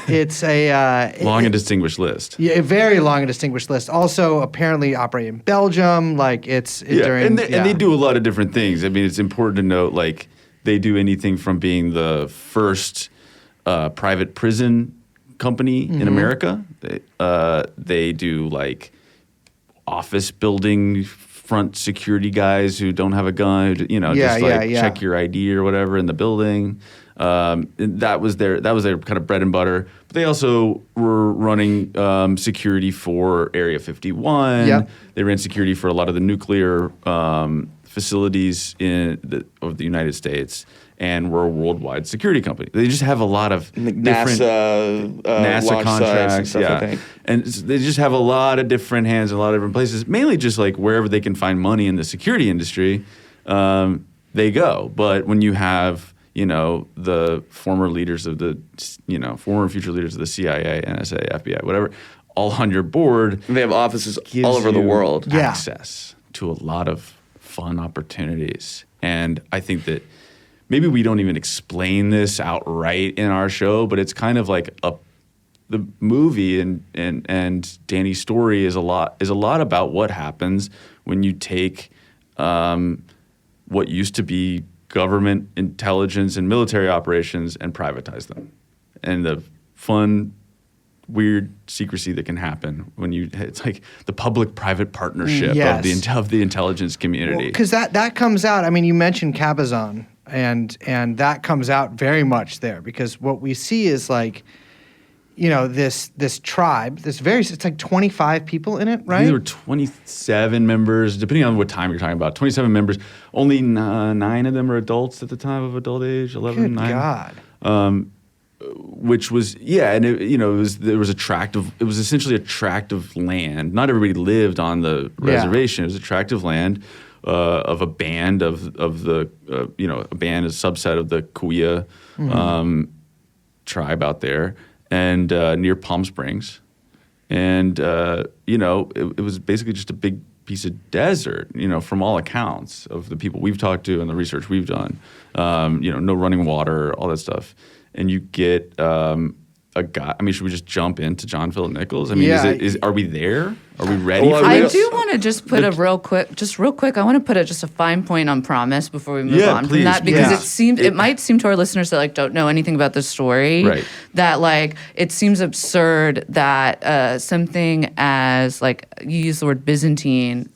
It's a Long and distinguished list. Yeah, a very long and distinguished list. Also, apparently operate in Belgium. Like And they do a lot of different things. I mean, it's important to note, like, they do anything from being the first private prison company in America. They do like office building front security guys who don't have a gun, you know, check your ID or whatever in the building. That was their kind of bread and butter. But they also were running security for Area 51. Yep. They ran security for a lot of the nuclear facilities of the United States, and were a worldwide security company. They just have a lot of different NASA contracts and stuff, I think. And they just have a lot of different hands in a lot of different places, mainly just like wherever they can find money in the security industry, they go. But when you have, you know, the former leaders of the, you know, former and future leaders of the CIA, NSA, FBI, whatever, all on your board. They have offices all over the world. Yeah. Access to a lot of fun opportunities. And I think that maybe we don't even explain this outright in our show, but it's kind of like the movie and Danny's story is a lot about what happens when you take what used to be government intelligence and military operations and privatize them, and the fun, weird secrecy that can happen when it's like the public-private partnership of the intelligence community. Because that comes out. I mean, you mentioned Cabazon. And that comes out very much there, because what we see is like this tribe, it's like 25 people in it, I right? think there were 27 members, depending on what time you're talking about. 27 members. Only 9 of them are adults at the time of adult age. 11, Good 9. God. Which was and it was essentially a tract of land. Not everybody lived on the reservation. It was a tract of land of a band of the a band, a subset of the Kuya tribe out there, and near Palm Springs, and it was basically just a big piece of desert, from all accounts of the people we've talked to and the research we've done. No running water, all that stuff. And you get a guy. I mean, should we just jump into John Philip Nichols? I mean, are we there? Are we ready? Well, for I this? do want to just put real quick. I want to put just a fine point on Promise before we move on please. from that, because Yeah. it might seem to our listeners that don't know anything about the story, Right. that it seems absurd that something as you use the word Byzantine.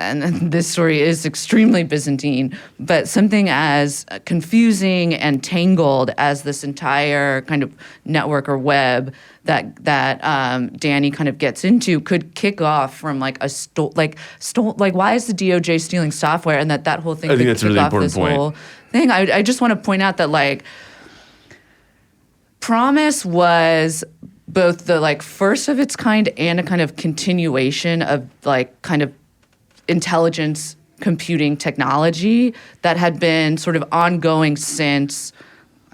And this story is extremely Byzantine, but something as confusing and tangled as this entire kind of network or web that Danny kind of gets into could kick off from why is the DOJ stealing software, and that whole thing I think could that's a kick really off important this point. whole thing. I just want to point out that Promise was both the first of its kind and a kind of continuation of kind of intelligence computing technology that had been sort of ongoing since,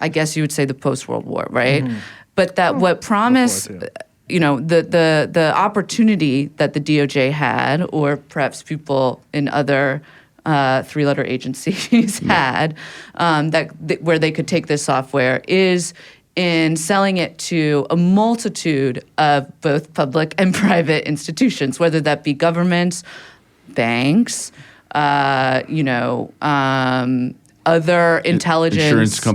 I guess you would say, the post-World War, right? Mm-hmm. But that what Promise, too. the opportunity that the DOJ had, or perhaps people in other three-letter agencies had, where they could take this software is in selling it to a multitude of both public and private institutions, whether that be governments, banks, other intelligence,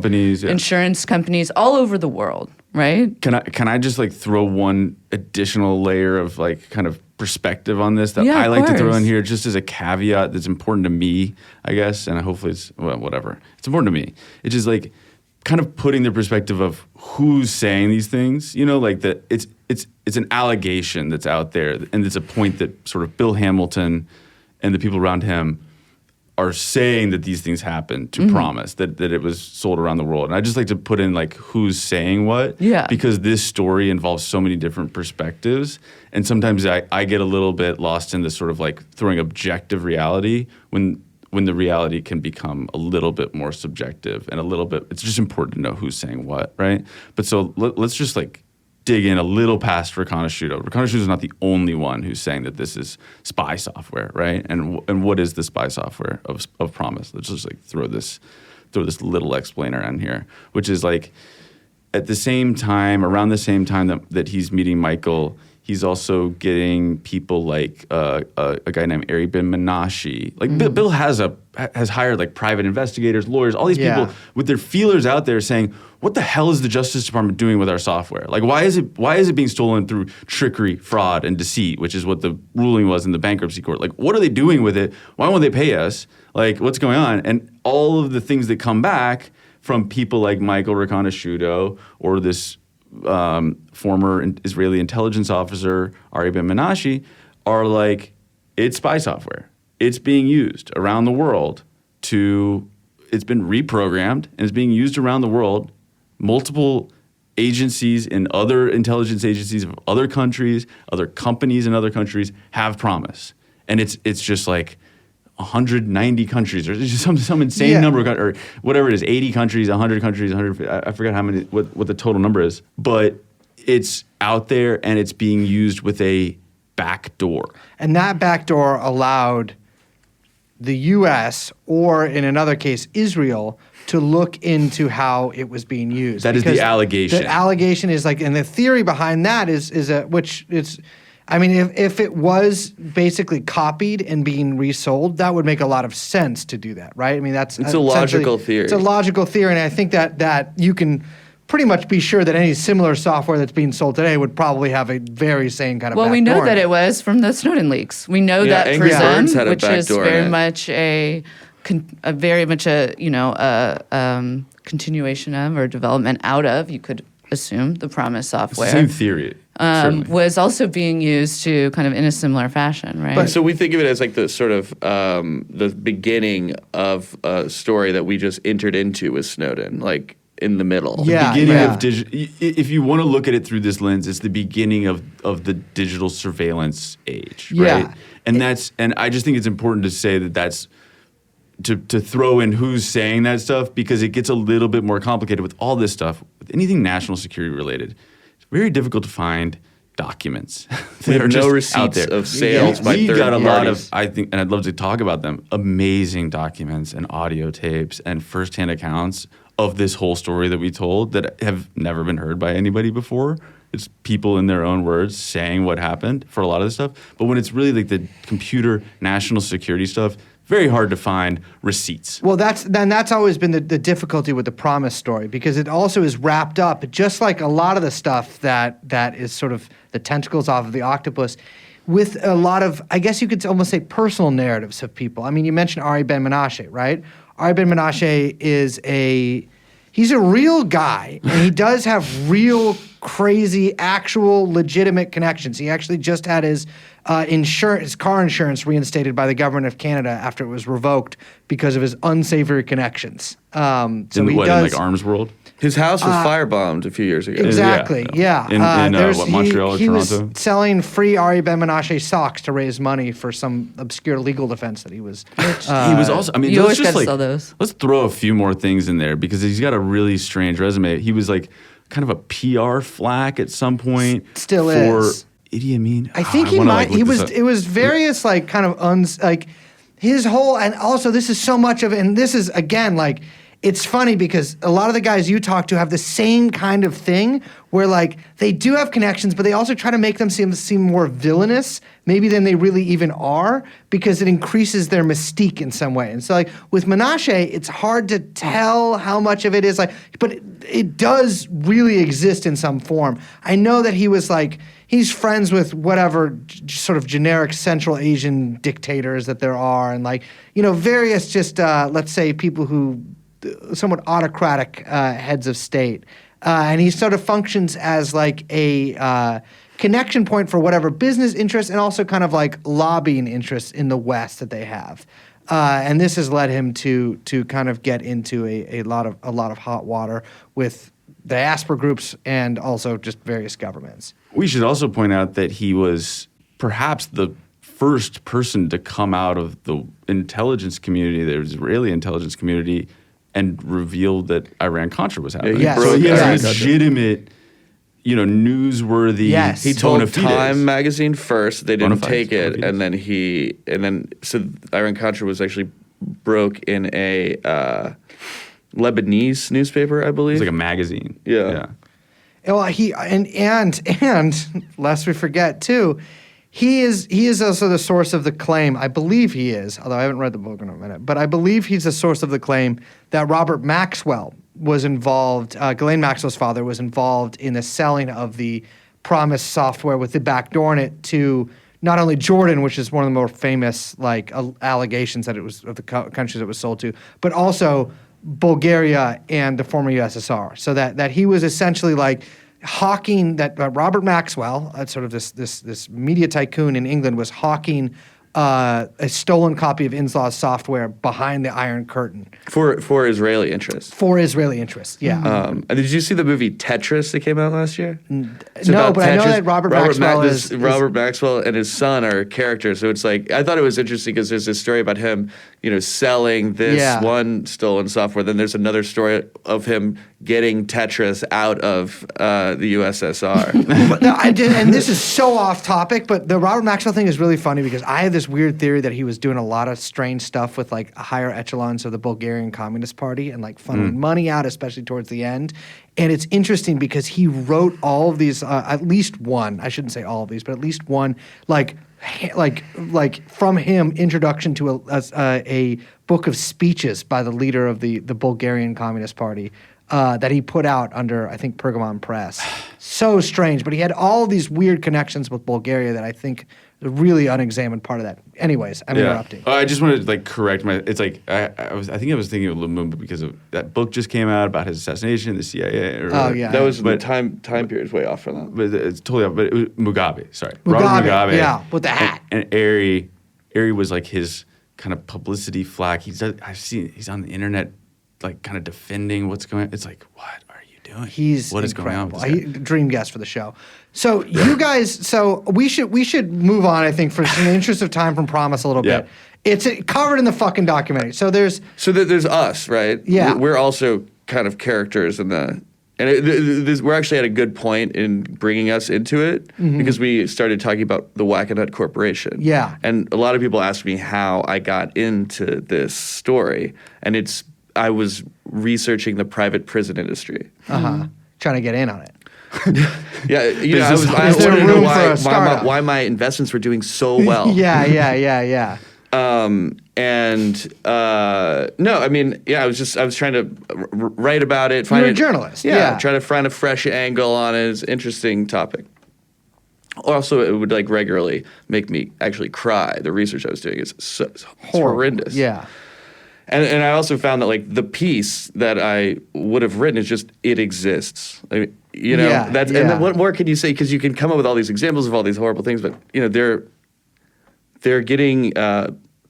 insurance companies all over the world, right? Can I just throw one additional layer of kind of perspective on this that Yeah, I of like to throw course. in here just as a caveat that's important to me, I guess, and hopefully it's whatever. It's important to me. It's just kind of putting the perspective of who's saying these things, that it's an allegation that's out there, and it's a point that sort of Bill Hamilton and the people around him are saying that these things happened to Promise, that it was sold around the world. And I just like to put in who's saying what, because this story involves so many different perspectives, and sometimes I get a little bit lost in this sort of throwing objective reality when the reality can become a little bit more subjective and a little bit, it's just important to know who's saying what, right? But so let's just dig in a little past Reconnaissuto. Reconnaissuto is not the only one who's saying that this is spy software, right? And what is the spy software of Promise? Let's just throw this little explainer in here, which is at the same time, around the same time that he's meeting Michael, he's also getting people like a guy named Ari Ben Menashi. Bill has hired private investigators, lawyers, all these people with their feelers out there saying, what the hell is the Justice Department doing with our software? Why is it being stolen through trickery, fraud, and deceit, which is what the ruling was in the bankruptcy court? What are they doing with it? Why won't they pay us? What's going on? And all of the things that come back from people like Michael Reconnaissuto or this former Israeli intelligence officer, Ari Ben Menashi, are it's spy software. It's being used around the world it's been reprogrammed and it's being used around the world. Multiple agencies and other intelligence agencies of other countries, other companies in other countries have Promise. And it's just 190 countries, or just some insane number, or whatever it is, 80 countries, 100 countries, 150. I forgot how many, what the total number is. But it's out there and it's being used with a back door. And that back door allowed the U.S. or, in another case, Israel, to look into how it was being used. That is the allegation. The allegation is and the theory behind that is if it was basically copied and being resold, that would make a lot of sense to do that, right? It's a logical theory. It's a logical theory, and I think that you can pretty much be sure that any similar software that's being sold today would probably have a very same kind of Well, we know backdoor in that it was from the Snowden leaks. We know that Angry Prism, Birds had a which is backdoor in very it. much a continuation of or development out of. You could assume the Promise It's the software, same theory. Certainly. was also being used to kind of in a similar fashion, right? But so we think of it as like the sort of the beginning of a story that we just entered into with Snowden, like in the middle. Yeah. Beginning of if you want to look at it through this lens, it's the beginning of the digital surveillance age, right? Yeah. And I just think it's important to say that that's to throw in who's saying that stuff, because it gets a little bit more complicated with all this stuff. With anything national security related, it's very difficult to find documents. We have are no just out receipts there. of sales by We third got a lot of, parties. I think, and I'd love to talk about them, amazing documents and audio tapes and firsthand accounts of this whole story that we told that have never been heard by anybody before. It's people in their own words saying what happened for a lot of this stuff. But when it's really like the computer national security stuff, very hard to find receipts. Well, that's always been the difficulty with the Promise story, because it also is wrapped up, just like a lot of the stuff that is sort of the tentacles off of the octopus, with a lot of, I guess you could almost say, personal narratives of people. I mean, you mentioned Ari Ben-Menashe, right? Ari Ben-Menashe he's a real guy, and he does have real crazy, actual, legitimate connections. He actually just had his car insurance reinstated by the government of Canada after it was revoked because of his unsavory connections. In like Arms World? His house was firebombed a few years ago. Exactly. Yeah. In Montreal or he Toronto? was selling free Ari Ben-Menashe socks to raise money for some obscure legal defense that he was. He was also. I mean, You let's always just gotta sell those. let's throw a few more things in there, because he's got a really strange resume. He was like kind of a PR flack at some point. Still for is. Idi Amin. I think he was. It was various like kind of like his whole, and also this is so much of it, and this is again like. It's funny because a lot of the guys you talk to have the same kind of thing where like they do have connections, but they also try to make them seem more villainous maybe than they really even are, because it increases their mystique in some way. And so like with Menashe, it's hard to tell how much of it is like, but it does really exist in some form. I know that he was like, he's friends with whatever sort of generic Central Asian dictators that there are, and like, you know, various just, let's say people who, somewhat autocratic heads of state. And he sort of functions as like a connection point for whatever business interests and also kind of like lobbying interests in the West that they have. And this has led him to kind of get into a lot of hot water with the diaspora groups and also just various governments. We should also point out that he was perhaps the first person to come out of the intelligence community, the Israeli intelligence community, and revealed that Iran-Contra was happening. Yeah, So he broke has Iran-Contra. legitimate, newsworthy. Yes. He told bona fides. Time magazine first. They didn't Bona take fides, it, bona and then so Iran-Contra was actually broke in a Lebanese newspaper, I believe. It's like a magazine. Yeah. Well, and lest we forget too, he is also the source of the claim. I believe he is, although I haven't read the book in a minute, but I believe he's the source of the claim that Robert Maxwell was involved. Ghislaine Maxwell's father was involved in the selling of the Promise software with the backdoor in it to not only Jordan, which is one of the more famous like allegations that it was of the countries it was sold to, but also Bulgaria and the former USSR. So that he was essentially like hawking, that Robert Maxwell, sort of this media tycoon in England, was hawking a stolen copy of Inslaw's software behind the Iron Curtain for Israeli interests. for Israeli interests. Yeah. And did you see the movie Tetris that came out last year? It's No, about but I know that Robert Maxwell is- Robert Maxwell and his son are characters. So it's like, I thought it was interesting because there's this story about him, selling this one stolen software. Then there's another story of him getting Tetris out of the USSR. But no, and this is so off topic, but the Robert Maxwell thing is really funny because I had this weird theory that he was doing a lot of strange stuff with like higher echelons of the Bulgarian Communist Party and like funneling money out, especially towards the end. And it's interesting because he wrote all of these, at least one, I shouldn't say all of these, but at least one, like from him, introduction to a book of speeches by the leader of the Bulgarian Communist Party. that he put out under, I think, Pergamon Press. So strange, but he had all these weird connections with Bulgaria that I think is a really unexamined part of that. Anyways, I'm interrupting. I just wanted to like correct my. It's like I think I was thinking of Lumumba because of that book just came out about his assassination, the CIA. That was the time period's way off from that. But it's totally off. But it was Mugabe. Sorry, Mugabe, Robert Mugabe. yeah, with the hat. And Ari was like his kind of publicity flack. He's on the internet, like kind of defending what's going on. It's like, what are you doing? He's what is going on? incredible. He, dream guest for the show. So you guys, so we should move on. I think, in the interest of time, from Promise a little bit. It's covered in the fucking documentary. So there's us, right? Yeah. We're also kind of characters in the. And we're actually at a good point in bringing us into it because we started talking about the Wackenhut Corporation. Yeah. And a lot of people ask me how I got into this story. And I was researching the private prison industry. trying to get in on it. Yeah, I Is wanted there to know room for a startup? why my investments were doing so well. Yeah. No, I mean, I was trying to write about it. You're a journalist. Yeah. Try to find a fresh angle on it. It's an interesting topic. Also, it would like regularly make me actually cry. The research I was doing is it's horrendous. Yeah. And I also found that like the piece that I would have written is just it exists. I mean, and then what more can you say? Because you can come up with all these examples of all these horrible things, but they're getting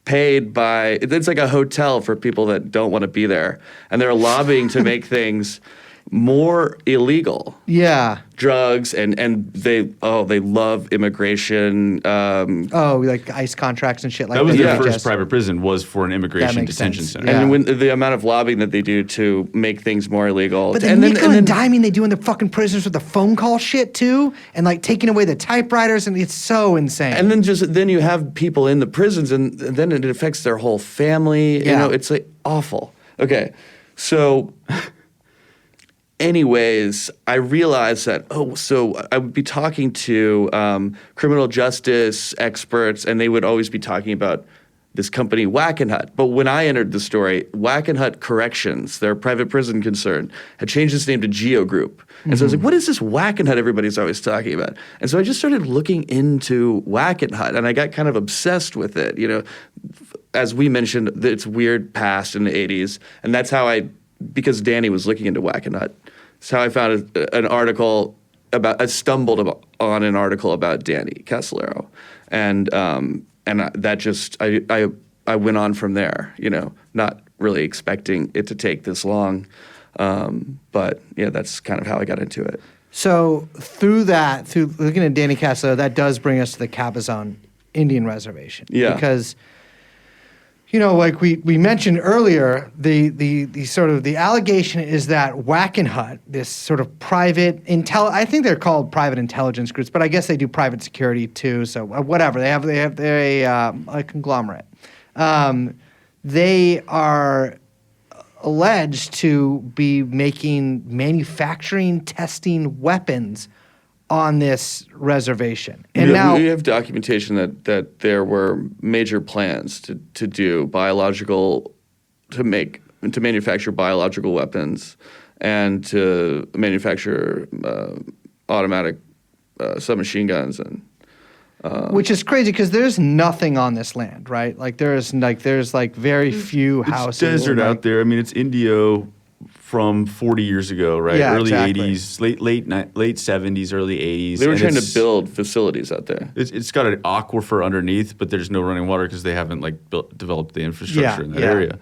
paid by. It's like a hotel for people that don't want to be there, and they're lobbying to make things more illegal. Yeah. Drugs and they love immigration. Like ICE contracts and shit like that. That was their Yeah. first private prison was for an immigration makes detention sense. center. Yeah. And when the amount of lobbying that they do to make things more illegal. But the nickel and diming they do in the fucking prisons with the phone call shit too, and like taking away the typewriters, and it's so insane. And then you have people in the prisons, and then it affects their whole family. Yeah. It's like awful. Okay, so. Anyways, I realized that, so I would be talking to criminal justice experts, and they would always be talking about this company, Wackenhut. But when I entered the story, Wackenhut Corrections, their private prison concern, had changed its name to Geo Group. And so I was like, what is this Wackenhut everybody's always talking about? And so I just started looking into Wackenhut, and I got kind of obsessed with it. As we mentioned, its weird past in the 80s, and that's how because Danny was looking into Wackenhut. That's how I found an article I stumbled on an article about Danny Casolaro. And that just, I went on from there, not really expecting it to take this long. But yeah, that's kind of how I got into it. So through looking at Danny Casolaro, that does bring us to the Cabazon Indian Reservation. Yeah. Because, like we mentioned earlier, the sort of the allegation is that Wackenhut, this sort of private I think they're called private intelligence groups, but I guess they do private security too. So whatever, they're a conglomerate. They are alleged to be manufacturing, testing weapons on this reservation. And now we have documentation that there were major plans to manufacture biological weapons and to manufacture automatic submachine guns and which is crazy because there's nothing on this land, right? Like there's very few houses. It's desert out there. I mean, it's Indio from 40 years ago, right? Yeah, early exactly. 80s, late 70s, early 80s. They were trying to build facilities out there. It's got an aquifer underneath, but there's no running water because they haven't developed the infrastructure in that area.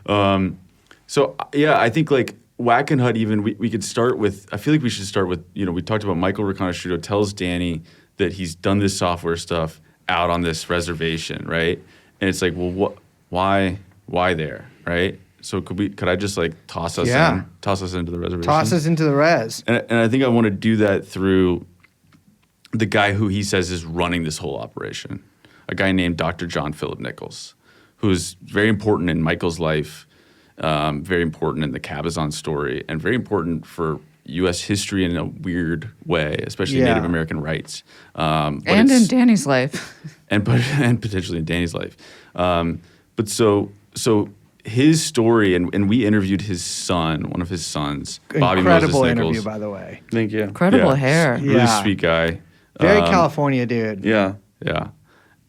I think like Wackenhut even, we could start with, I feel like we should start with, we talked about Michael Riconosciuto tells Danny that he's done this software stuff out on this reservation, right? And it's like, well, why there, right? So could I just like toss us into the reservation? Toss us into the res. And I think I want to do that through the guy who he says is running this whole operation, a guy named Dr. John Philip Nichols, who's very important in Michael's life, very important in the Cabazon story, and very important for U.S. history in a weird way, especially Native American rights. And in Danny's life. and potentially in Danny's life. But so his story, and we interviewed his son, one of his sons, Bobby Incredible Moses interview, Nichols. by the way. Thank you. Incredible hair. Really Yeah. sweet guy. Very California dude. Yeah. Yeah.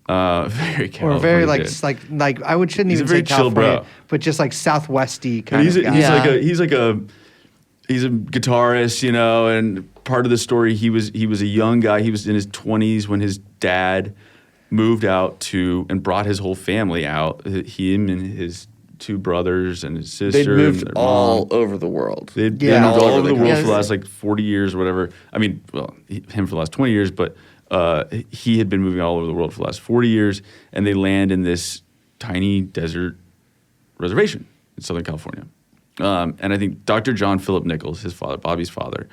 Very Or California. very dude. like I shouldn't He's even a very say chill California, bro. but just like southwesty And kind he's of guy. he's a guitarist, you know, and part of the story he was a young guy. He was in his 20s when his dad moved out and brought his whole family out. Him and his two brothers and his sister. They'd moved and their all mom. over the world. They'd Yeah. moved all over the world country. for the last like 40 years or whatever. I mean, well, him for the last 20 years, but he had been moving all over the world for the last 40 years, and they land in this tiny desert reservation in Southern California. And I think Dr. John Philip Nichols, his father, Bobby's father,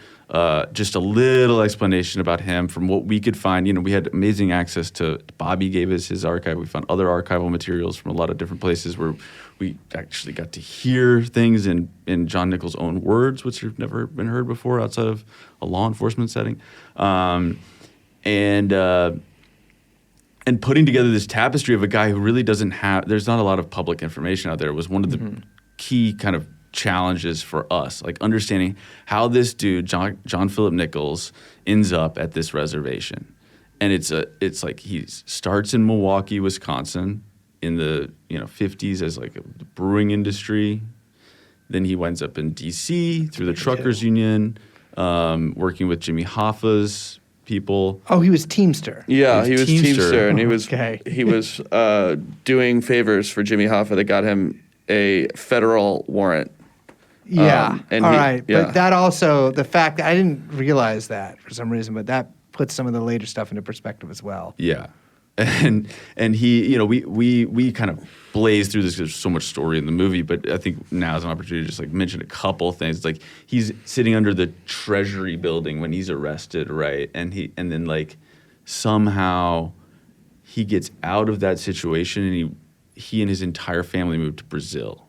just a little explanation about him from what we could find. You know, we had amazing access to Bobby gave us his archive. We found other archival materials from a lot of different places where we actually got to hear things in John Nichols' own words, which have never been heard before outside of a law enforcement setting. And putting together this tapestry of a guy who really doesn't have, there's not a lot of public information out there, was one of the key kind of challenges for us, like understanding how this dude, John Philip Nichols, ends up at this reservation. And it's like he starts in Milwaukee, Wisconsin in the 50s as like a brewing industry. Then he winds up in D.C. through the truckers union, working with Jimmy Hoffa's people. Oh, he was Teamster. Yeah, he was Teamster, and Okay. he was doing favors for Jimmy Hoffa that got him a federal warrant. Yeah. and All he- right. yeah. But that also, the fact that I didn't realize that for some reason, but that puts some of the later stuff into perspective as well. Yeah. And he, we kind of blaze through this because there's so much story in the movie, but I think now is an opportunity to just like mention a couple things. Like he's sitting under the Treasury building when he's arrested, right? And then like somehow he gets out of that situation, and he and his entire family moved to Brazil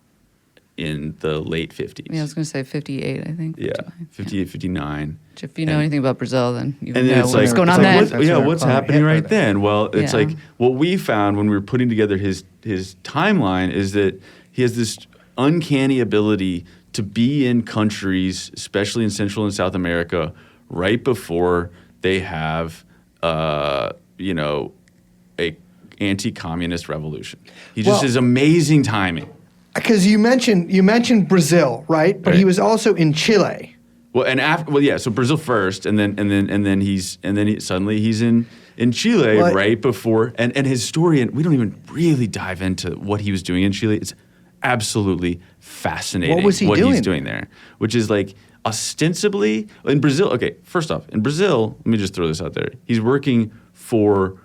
in the late 50s. Yeah, I was going to say 58, I think. Yeah, 59. 58, 59. Which if you know anything about Brazil, then you And know then it's what's like, going it's on like, then. what- That's yeah, where what's Hitler happening right then. then? Well, it's Yeah. like what we found when we were putting together his timeline is that he has this uncanny ability to be in countries, especially in Central and South America, right before they have, a anti-communist revolution. He just Well- has amazing timing. Because you mentioned Brazil, right? But he Right. was also in Chile. Well, and so Brazil first, and then suddenly he's in Chile Well, right before, and his story, and we don't even really dive into what he was doing in Chile. It's absolutely fascinating What was he he's doing doing there, which is like ostensibly in Brazil. Okay, first off, in Brazil, let me just throw this out there. He's working for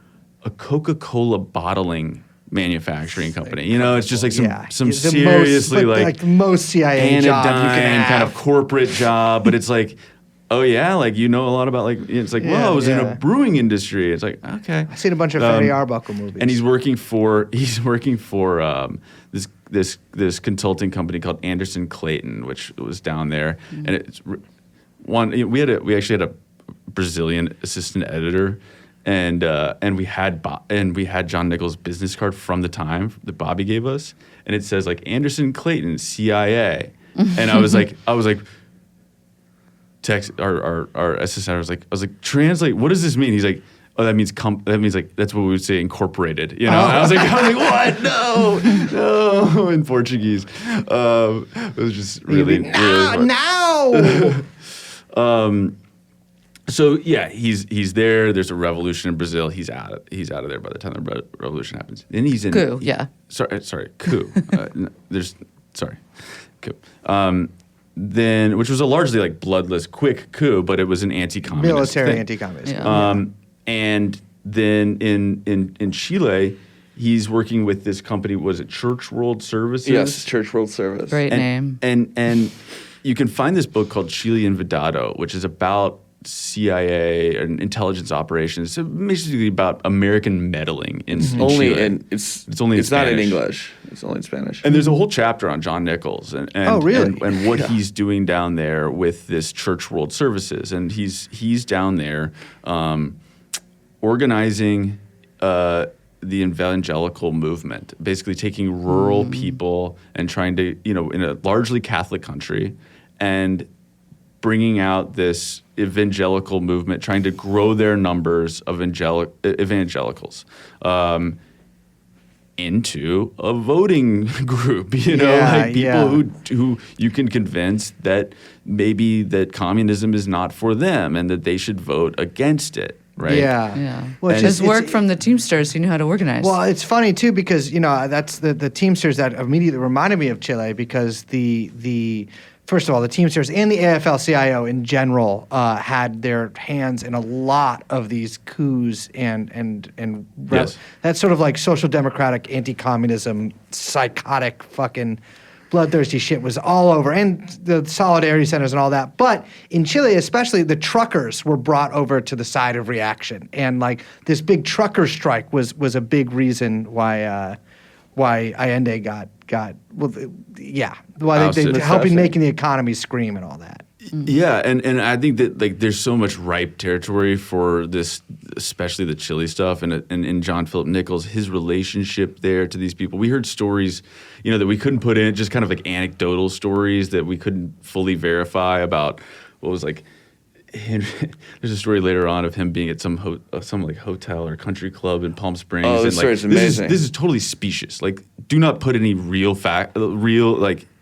a Coca-Cola bottling manufacturing company. You know, it's just like some The seriously most, like the most CIA job you can anodyne have. kind of corporate job, but it's like, oh yeah, like you know a lot about like it's like, Yeah, well, I was in yeah. a brewing industry. It's like, okay. I've seen a bunch of Ferry Arbuckle movies. And he's working for this consulting company called Anderson Clayton, which was down there, and it's we actually had a Brazilian assistant editor. And we had John Nichols' business card from the time that Bobby gave us, and it says like Anderson Clayton, CIA, and I was like, text our assistant. I was like, translate. What does this mean? He's like, oh, that means like that's what we would say incorporated. You know? And I was like, what? No, in Portuguese. It was just really hard. now. So yeah, he's there. There's a revolution in Brazil. He's out of there by the time the revolution happens. Then he's in Coup, yeah. Sorry, coup. Coup. Then, which was a largely like bloodless, quick coup, but it was an anti-communist Military thing. anti-communist. Yeah. And then in Chile, he's working with this company. Was it Church World Services? Yes, Church World Service. Great name. And you can find this book called Chile Envidado, which is about CIA and intelligence operations. So basically about American meddling in Only Chile. in it's only in it's not in Spanish. English. It's only in Spanish. And there's a whole chapter on John Nichols and Oh, really? and what he's doing down there with this Church World Services. And he's down there organizing the evangelical movement, basically taking rural people and trying to, in a largely Catholic country, and bringing out this evangelical movement, trying to grow their numbers of evangelicals into a voting group, people who you can convince that maybe that communism is not for them and that they should vote against it. Right. Yeah. Well, his work from the Teamsters, he knew how to organize. Well, it's funny too because that's the Teamsters that immediately reminded me of Chile because the first of all the Teamsters and the AFL-CIO in general had their hands in a lot of these coups and Yes. that sort of like social democratic anti-communism psychotic fucking bloodthirsty shit was all over, and the solidarity centers and all that. But in Chile, especially, the truckers were brought over to the side of reaction, and like this big trucker strike was a big reason why Allende got why they helping making the economy scream and all that. Yeah, and I think that like there's so much ripe territory for this, especially the Chile stuff, and in John Philip Nichols, his relationship there to these people. We heard stories, that we couldn't put in, just kind of like anecdotal stories that we couldn't fully verify about what was like. There's a story later on of him being at some like hotel or country club in Palm Springs. Oh, this story is amazing. This is totally specious. Like, do not put any real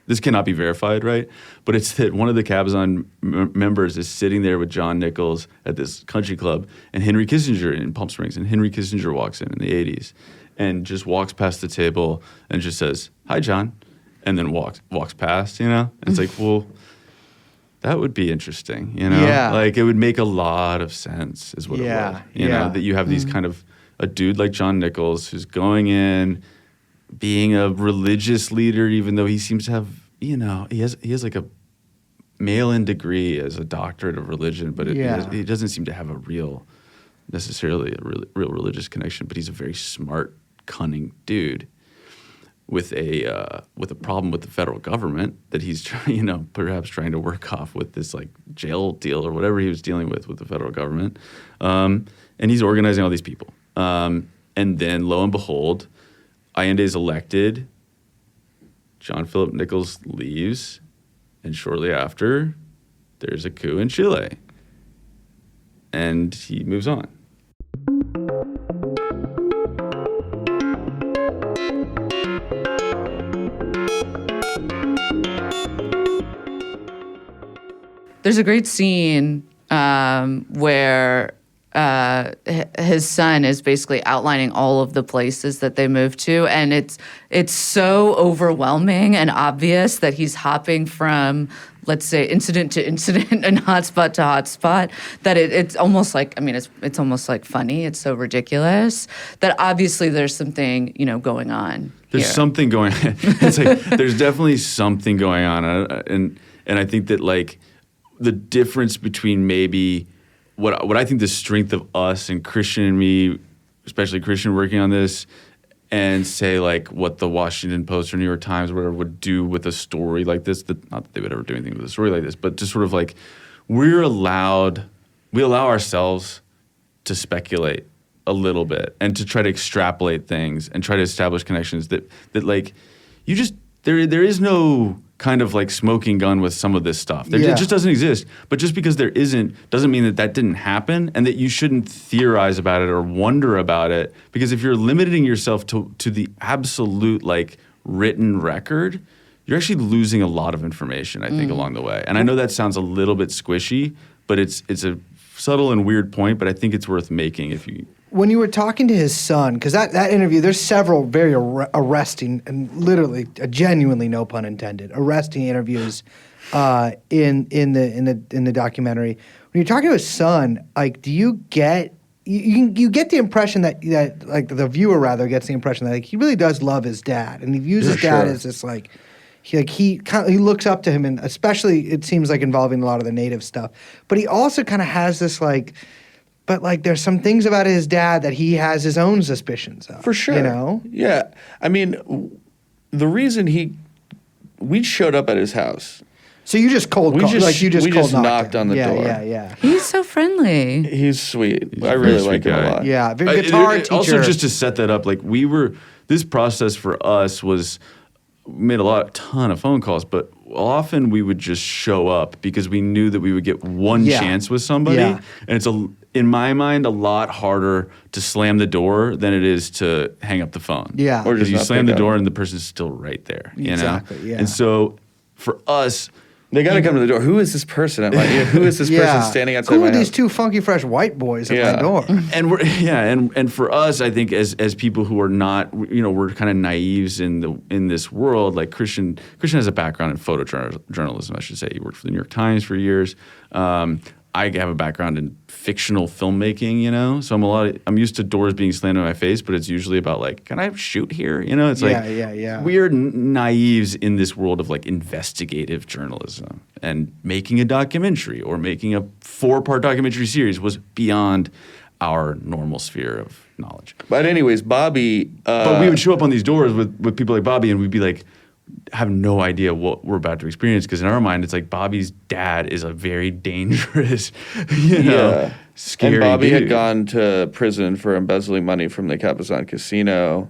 this cannot be verified, right? But it's that one of the Cabazon members is sitting there with John Nichols at this country club, and Henry Kissinger in Palm Springs, and Henry Kissinger walks in the 80s and just walks past the table and just says, "Hi, John," and then walks past, It's like, well, that would be interesting, Yeah. Like it would make a lot of sense is what it Yeah, was, yeah. that you have these kind of a dude like John Nichols who's going in, being a religious leader, even though he seems to have, he has like a mail-in degree as a doctorate of religion, but he doesn't seem to have necessarily a real religious connection. But he's a very smart, cunning dude with a problem with the federal government that he's perhaps trying to work off with this like jail deal or whatever he was dealing with the federal government, and he's organizing all these people, and then lo and behold, Allende is elected. John Philip Nichols leaves, and shortly after, there's a coup in Chile, and he moves on. There's a great scene where his son is basically outlining all of the places that they moved to, and it's so overwhelming and obvious that he's hopping from, let's say, incident to incident and hotspot to hotspot, that it's almost like, it's almost like funny. It's so ridiculous that obviously there's something going on. There's here. something going on. It's like there's definitely something going on, and I think that like the difference between maybe what I think the strength of us and Christian and me, especially Christian working on this, and say like what the Washington Post or New York Times or whatever would do with a story like this, not that they would ever do anything with a story like this, but just sort of like we allow ourselves to speculate a little bit and to try to extrapolate things and try to establish connections that like you just there is no kind of like smoking gun with some of this stuff. It just doesn't exist. But just because there isn't doesn't mean that didn't happen and that you shouldn't theorize about it or wonder about it. Because if you're limiting yourself to the absolute like written record, you're actually losing a lot of information, I think, along the way. And I know that sounds a little bit squishy, but it's a subtle and weird point, but I think it's worth making if you... When you were talking to his son, because that interview, there's several very arresting and literally, genuinely, no pun intended, arresting interviews in the documentary. When you're talking to his son, like, do you get you get the impression that like the viewer rather gets the impression that like he really does love his dad, and he views his dad as this like. He looks up to him, and especially it seems like involving a lot of the native stuff. But he also kind of has this like. But like, there's some things about his dad that he has his own suspicions of. For sure. Yeah. I mean, the reason we showed up at his house. So you just cold We called, just- like you just we cold just knocked him. on the yeah, door. Yeah, yeah, He's so friendly. He's sweet. He's I a really very like sweet him a guy. lot. yeah. Guitar teacher. Also, just to set that up, like this process for us was made a ton of phone calls, but often we would just show up because we knew that we would get one Yeah. chance with somebody, Yeah. and it's in my mind a lot harder to slam the door than it is to hang up the phone. Yeah. Or because just you not slam pick the door up. and the person's still right there. You Exactly, know? yeah. And so for us. They got to come to the door. Who is this person at my? Who is this person standing outside Who my are these house? two funky fresh white boys at Yeah. my door? And we're and for us, I think as people who are not, we're kind of naives in this world. Like Christian has a background in photojournalism, I should say. He worked for the New York Times for years. I have a background in fictional filmmaking, so I'm used to doors being slammed in my face, but it's usually about like, can I shoot here? It's Yeah. we are naives in this world of like investigative journalism, and making a documentary or making a 4-part documentary series was beyond our normal sphere of knowledge. But anyways, Bobby. But we would show up on these doors with people like Bobby, and we'd be like, have no idea what we're about to experience, because in our mind it's like Bobby's dad is a very dangerous, scary And Bobby dude. had gone to prison for embezzling money from the Cabazon casino.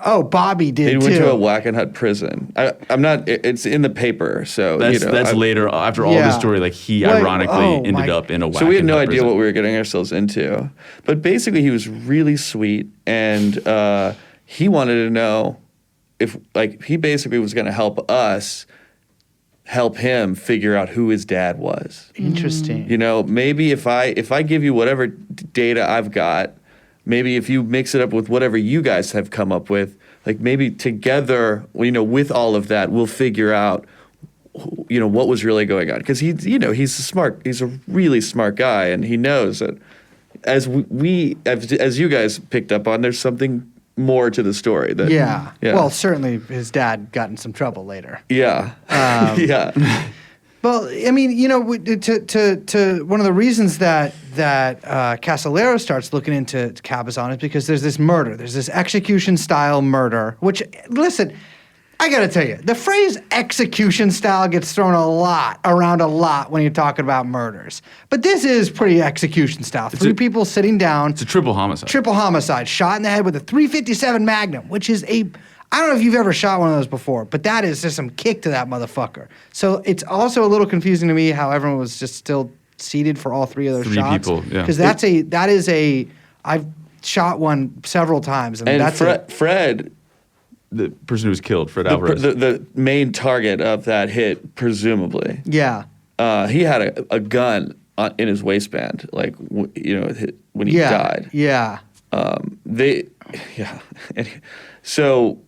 Oh, Bobby did He too. went to a Wackenhut prison. I'm not. It's in the paper, so That's later after all Yeah. this story. Like he Wait, ironically oh, ended my- up in a Wackenhut So we had no idea prison. what we were getting ourselves into. But basically, he was really sweet, and he wanted to know if, like, he basically was going to help us help him figure out who his dad was. Interesting. Maybe if I give you whatever data I've got, maybe if you mix it up with whatever you guys have come up with, like maybe together, with all of that, we'll figure out, what was really going on. Because he's a really smart guy, and he knows that as you guys picked up on, there's something more to the story. That, Yeah. Well, certainly his dad got in some trouble later. yeah. Yeah. Well, I mean, to one of the reasons that Casolaro starts looking into Cabazon is because there's this murder, there's this execution style murder. Which, listen, I got to tell you, the phrase execution style gets thrown around a lot when you're talking about murders. But this is pretty execution style. Three people sitting down. It's a triple homicide. Triple homicide, shot in the head with a .357 Magnum, which is I don't know if you've ever shot one of those before, but that is just some kick to that motherfucker. So it's also a little confusing to me how everyone was just still seated for all three of those Three shots. people, yeah. Because I've shot one several times, and And that's Fred, The person who was killed, Fred Alvarez. the main target of that hit, presumably. Yeah. He had a gun in his waistband, like when he Yeah. died. Yeah. So,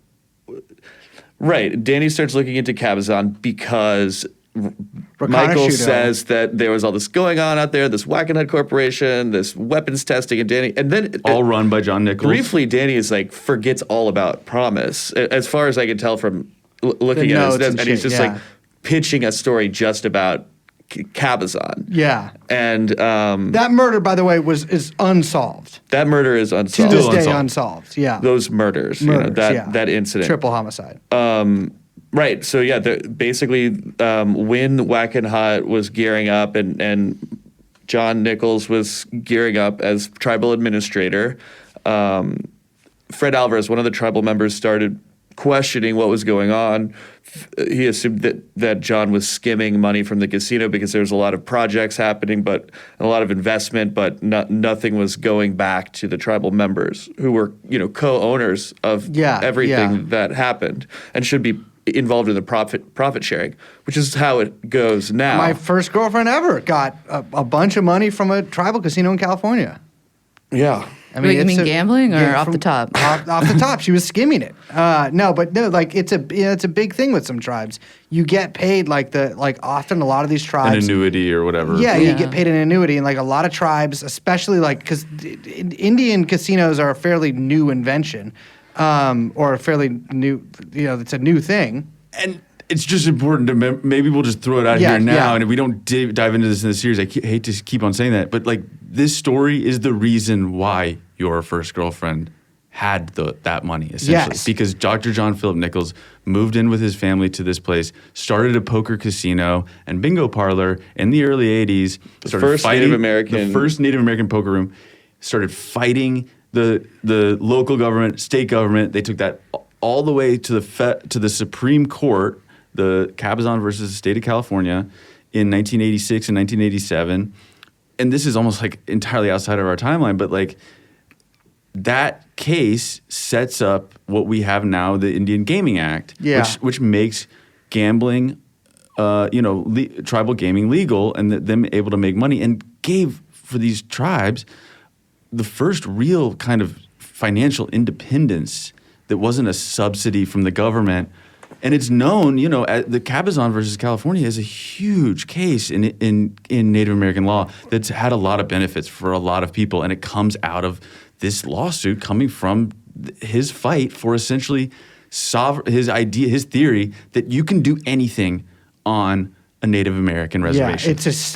right, Danny starts looking into Cabazon because Michael Shudo. says that there was all this going on out there, this Wackenhut Corporation, this weapons testing, and then all run by John Nichols. briefly, Danny is like forgets all about Promise, as far as I can tell from looking The at his notes desk, and and he's shit, just yeah. like pitching a story just about Cabazon. Yeah. And That murder, by the way, is unsolved. that murder is To unsolved. this day, unsolved. unsolved. Yeah. Those murders, Murders, that incident. Triple homicide. Right. So yeah, basically, when Wackenhut was gearing up and John Nichols was gearing up as tribal administrator, Fred Alvarez, one of the tribal members, started questioning what was going on. He assumed that John was skimming money from the casino because there was a lot of projects happening, but a lot of investment, but nothing was going back to the tribal members who were, co-owners of everything that happened and should be involved in the profit sharing, which is how it goes now. My first girlfriend ever got a bunch of money from a tribal casino in California. Yeah. I Wait, you mean it's gambling or off the top? Off the top, she was skimming it. Like it's a big thing with some tribes. You get paid often a lot of these an tribes. annuity or whatever. Yeah, Yeah. you get paid an annuity, and like a lot of tribes, especially because Indian casinos are a fairly new invention, or a fairly new, it's a new thing. And it's just important to maybe we'll just throw it out Yeah, here now. yeah. And if we don't dive into this in the series, I hate to keep on saying that, but like this story is the reason why your first girlfriend had that money, essentially. Yes. Because Dr. John Philip Nichols moved in with his family to this place, started a poker casino and bingo parlor in the early 80s. The first Native American poker room, started fighting the local government, state government. They took that all the way to the Supreme Court, the Cabazon versus the state of California in 1986 and 1987. And this is almost like entirely outside of our timeline, but like that case sets up what we have now, the Indian Gaming Act, which makes gambling, tribal gaming legal and them able to make money, and gave for these tribes the first real kind of financial independence that wasn't a subsidy from the government. And it's known, the Cabazon versus California is a huge case in Native American law that's had a lot of benefits for a lot of people, and it comes out of this lawsuit coming from his fight for essentially his theory that you can do anything on a Native American reservation. Yeah,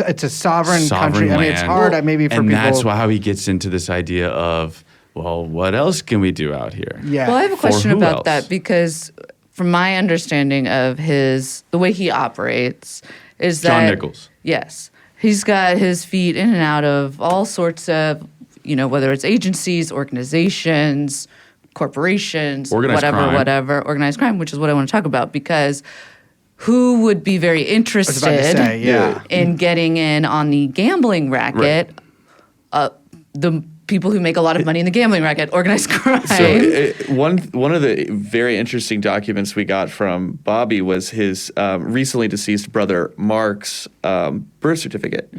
it's a sovereign country. Land. I mean, it's hard maybe for people. And that's how he gets into this idea of, well, what else can we do out here? Yeah. Well, I have a question who about else? that, because from my understanding of the way he operates is that John Nichols. Yes. He's got his feet in and out of all sorts of, whether it's agencies, organizations, corporations, Organized crime. whatever, organized crime, which is what I want to talk about, because who would be very interested in getting in on the gambling racket? The people who make a lot of money in the gambling racket, organized crime. So one of the very interesting documents we got from Bobby was his recently deceased brother Mark's birth certificate.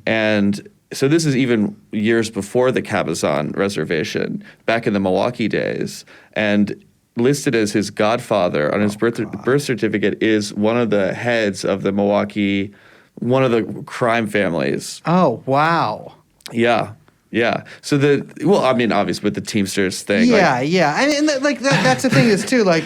And so this is even years before the Cabazon reservation, back in the Milwaukee days. And listed as his godfather on his birth certificate is one of the heads of the Milwaukee, one of the crime families. Oh, wow. Yeah. Yeah. So obviously with the Teamsters thing. Yeah, and that's the thing is too, I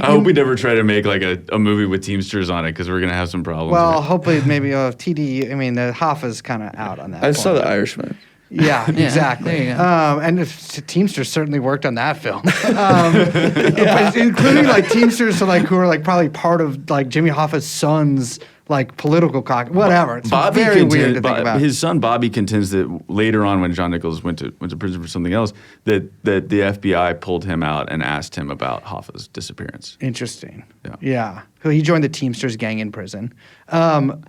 hope we never try to make like a movie with Teamsters on it, because we're gonna have some problems. Well, right? hopefully maybe TD. I mean, the Hoffa's kind of out on that. I saw The Irishman. Yeah, exactly. there you go. And Teamsters certainly worked on that film, including Teamsters who are probably part of Jimmy Hoffa's son's political whatever. It's very weird to think about. His son Bobby contends that later on, when John Nichols went to prison for something else, that the FBI pulled him out and asked him about Hoffa's disappearance. Interesting. Yeah. He joined the Teamsters gang in prison. And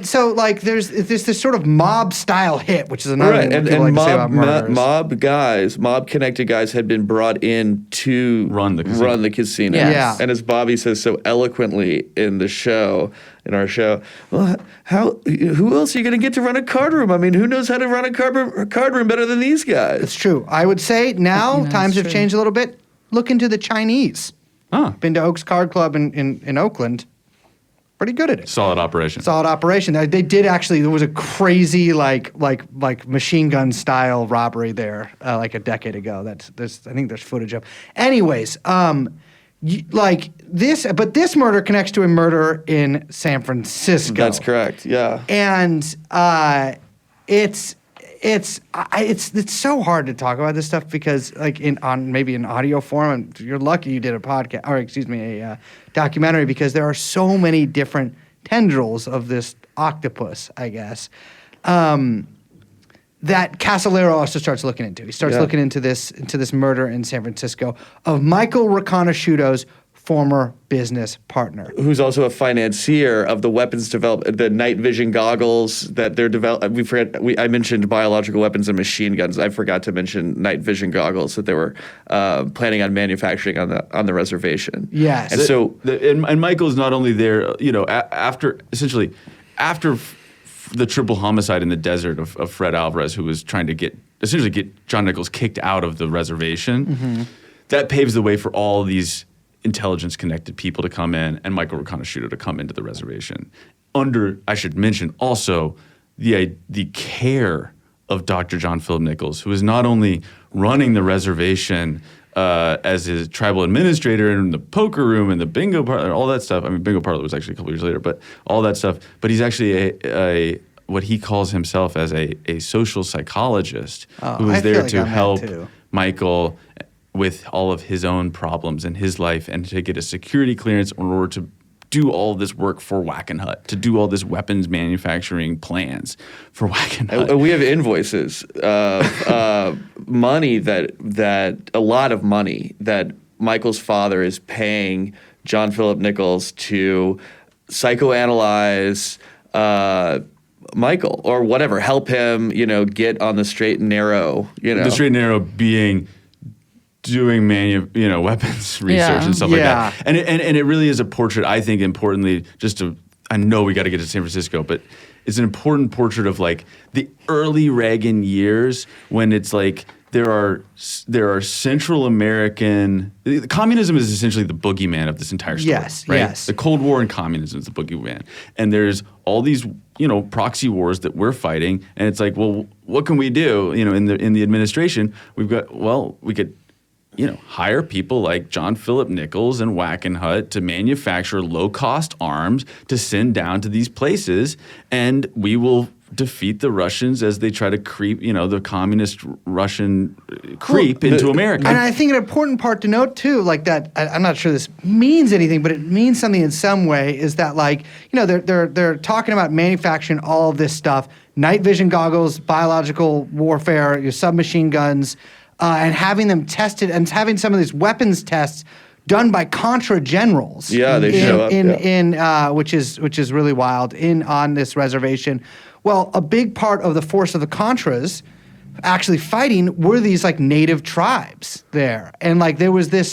so there's this sort of mob style hit, which is another thing that people like to say about murderers. Mob connected guys had been brought in to run the casino. Yes. Yeah. And as Bobby says so eloquently in our show, well, who else are you going to get to run a card room? I mean, who knows how to run a card room better than these guys? It's true. I would say now times have changed a little bit. Look into the Chinese. Been to Oaks Card Club in Oakland. Pretty good at it. Solid operation. They did actually. There was a crazy like machine gun style robbery there a decade ago. I think there's footage of. Anyways, this murder connects to a murder in San Francisco. That's correct. Yeah. And it's so hard to talk about this stuff because maybe in audio form, and you're lucky you did a documentary, because there are so many different tendrils of this octopus, I guess, that Casolaro also starts looking into. He starts looking into this murder in San Francisco of Michael Riconosciuto's former business partner, who's also a financier of the weapons the night vision goggles that they're developing. I mentioned biological weapons and machine guns. I forgot to mention night vision goggles that they were planning on manufacturing on the reservation. Yes, and Michael's not only there, after the triple homicide in the desert of Fred Alvarez, who was trying to get John Nichols kicked out of the reservation. That paves the way for all these intelligence-connected people to come in, and Michael Riconosciuto to come into the reservation. I should mention also the care of Dr. John Philip Nichols, who is not only running the reservation as his tribal administrator in the poker room and the bingo parlor, all that stuff. I mean, bingo parlor was actually a couple years later, but all that stuff. But he's actually what he calls himself as a social psychologist who I is feel there like to I'm that help too. Michael with all of his own problems in his life and to get a security clearance in order to do all this work for Wackenhut, to do all this weapons manufacturing plans for Wackenhut. We have invoices of money that a lot of money that Michael's father is paying John Philip Nichols to psychoanalyze Michael or whatever, help him, get on the straight and narrow, The straight and narrow being doing weapons research and stuff like Yeah. that. And it really is a portrait, I think, importantly, I know we got to get to San Francisco, but it's an important portrait of like the early Reagan years when it's like there are Central American communism is essentially the boogeyman of this entire story. Yes, right? yes. The Cold War and communism is the boogeyman. And there's all these, proxy wars that we're fighting. And it's like, well, what can we do? In the administration, we could hire people like John Philip Nichols and Wackenhut to manufacture low-cost arms to send down to these places, and we will defeat the Russians as they try to creep, the communist Russian creep into America. And I think an important part to note too, like that, I'm not sure this means anything, but it means something in some way, is that they're talking about manufacturing all of this stuff, night vision goggles, biological warfare, your submachine guns, and having them tested and having some of these weapons tests done by Contra generals. Yeah, they show up. Which is really wild on this reservation. Well, a big part of the force of the Contras actually fighting were these like native tribes there, and like there was this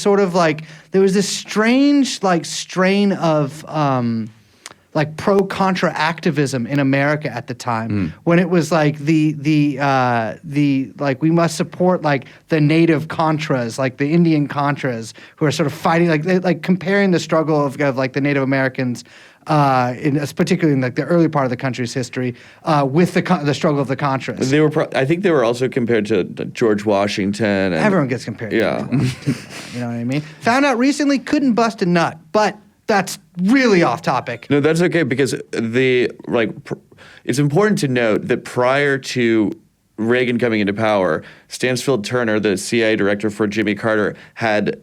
strange like strain of like pro-Contra activism in America at the time, when it was like the like we must support like the native Contras, like the Indian Contras who are sort of fighting, like comparing the struggle of like the Native Americans, particularly in like the early part of the country's history, with the struggle of the Contras. They were. I think they were also compared to George Washington. And, Everyone gets compared. Yeah. To Washington, you know what I mean? Found out recently, couldn't bust a nut, but that's really off topic. No, that's okay because it's important to note that prior to Reagan coming into power, Stansfield Turner, the CIA director for Jimmy Carter, had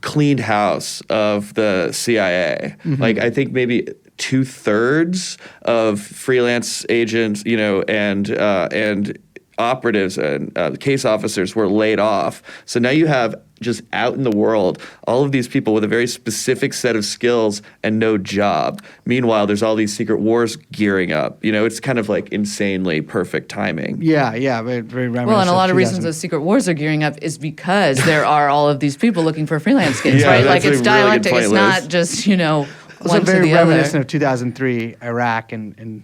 cleaned house of the CIA. Mm-hmm. Like I think maybe 2/3 of freelance agents, and operatives and case officers were laid off. So now you have just out in the world all of these people with a very specific set of skills and no job. Meanwhile, there's all these secret wars gearing up. It's kind of like insanely perfect timing. Yeah, very, very reminiscent. Well, and a lot of 2000. reasons those secret wars are gearing up is because there are all of these people looking for freelance gigs, Yeah, right? that's Like it's a really good dialectic. point, It's Liz. not just, Also one to very the other. reminiscent of 2003 Iraq and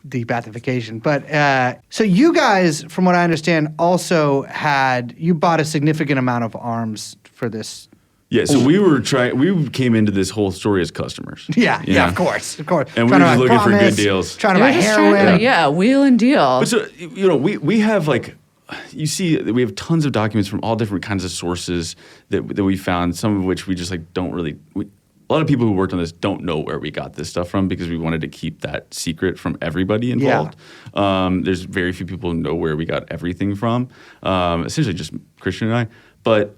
debathification. But so you guys, from what I understand, also you bought a significant amount of arms for this. Yeah, so we came into this whole story as customers. Yeah, you know? of course. And we Trying were to just buy looking for good Promise, deals. Trying to You're buy just heroin. trying to, wheel and deal. But so, we have like, you see, we have tons of documents from all different kinds of sources that we found, some of which we just like don't really, a lot of people who worked on this don't know where we got this stuff from because we wanted to keep that secret from everybody involved. There's very few people who know where we got everything from, essentially just Christian and I. But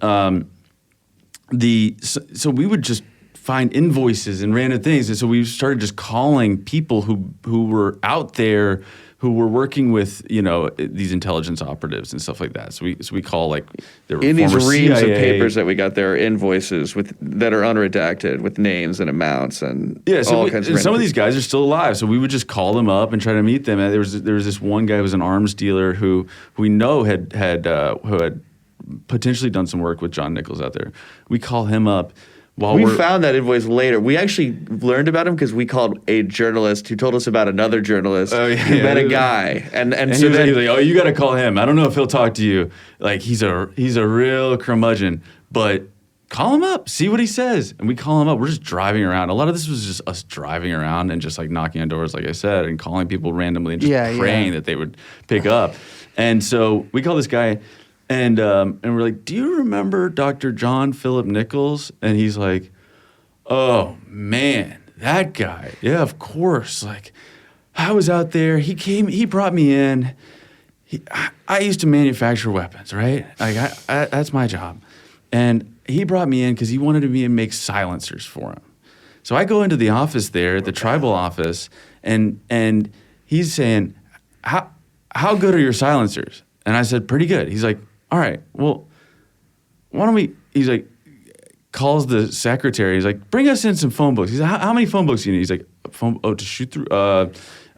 so we would just find invoices and random things. And so we started just calling people who were out there who were working with, these intelligence operatives and stuff like that. So we call like there were In these former reams CIA of papers that we got, there are invoices that are unredacted with names and amounts and all kinds of some of these guys are still alive. So we would just call them up and try to meet them. And there was this one guy who was an arms dealer who we know who had potentially done some work with John Nichols out there. We call him up. We found that invoice later. We actually learned about him because we called a journalist who told us about another journalist who met a guy, and so then he was like, "Oh, you got to call him. I don't know if he'll talk to you. Like he's a real curmudgeon, but call him up, see what he says." And we call him up. We're just driving around. A lot of this was just us driving around and just like knocking on doors, like I said, and calling people randomly and just praying that they would pick up. And so we call this guy. And we're like, "Do you remember Dr. John Philip Nichols?" And he's like, "Oh man, that guy. Yeah, of course. Like, I was out there. He brought me in. I used to manufacture weapons, right? Like that's my job. And he brought me in because he wanted me to make silencers for him. So I go into the office there, the tribal office, and he's saying, how good are your silencers? And I said, pretty good. He's like, all right, well, why don't we, he's like, calls the secretary. He's like, bring us in some phone books. He's like, how many phone books do you need? He's like, to shoot through, I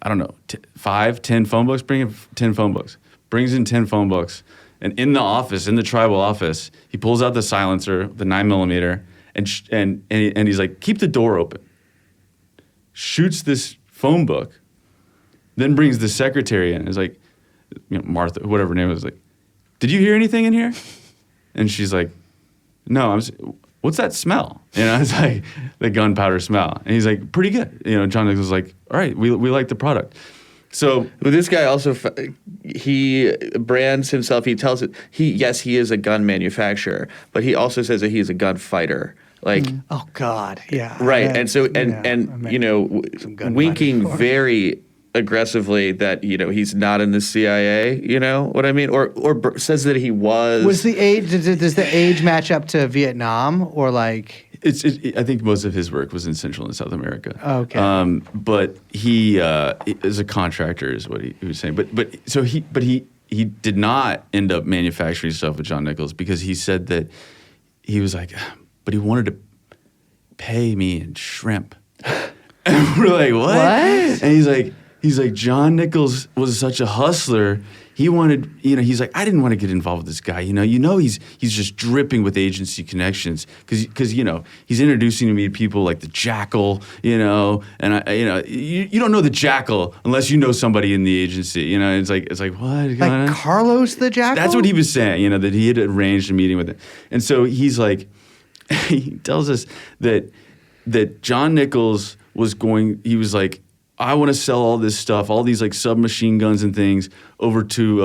don't know, 5, 10 phone books? Bring in 10 phone books. Brings in 10 phone books. And in the office, in the tribal office, he pulls out the silencer, the 9mm, and he's like, keep the door open. Shoots this phone book, then brings the secretary in. Is like, Martha, whatever her name was, like, did you hear anything in here? And she's like, no. What's that smell? It's like the gunpowder smell. And he's like, pretty good. John Nichols was like, all right, we like the product. So but this guy also he brands himself. He tells it. He is a gun manufacturer, but he also says that he is a gun fighter. Like, oh God, yeah, right. And so winking very aggressively that he's not in the CIA. You know what I mean? Or says that he was. Was the age? Does the age match up to Vietnam or like? I think most of his work was in Central and South America. Okay. But he is a contractor, is what he was saying. But he did not end up manufacturing stuff with John Nichols because he said that he was like, but he wanted to pay me in shrimp. And we're like, what? And he's like, John Nichols was such a hustler. He wanted, he's like, I didn't want to get involved with this guy. He's just dripping with agency connections because he's introducing me to people like the Jackal, and you don't know the Jackal unless you know somebody in the agency. It's like what? Like Carlos the Jackal? That's what he was saying. That he had arranged a meeting with it, and so he's like, he tells us that John Nichols was going. He was like, I want to sell all this stuff, all these like submachine guns and things over to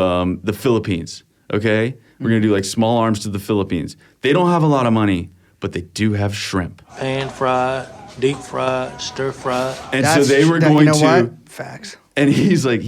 the Philippines, okay? We're going to do like small arms to the Philippines. They don't have a lot of money, but they do have shrimp. Pan fried, deep fried, stir fried. And so they were going to. What? Facts. And he's like,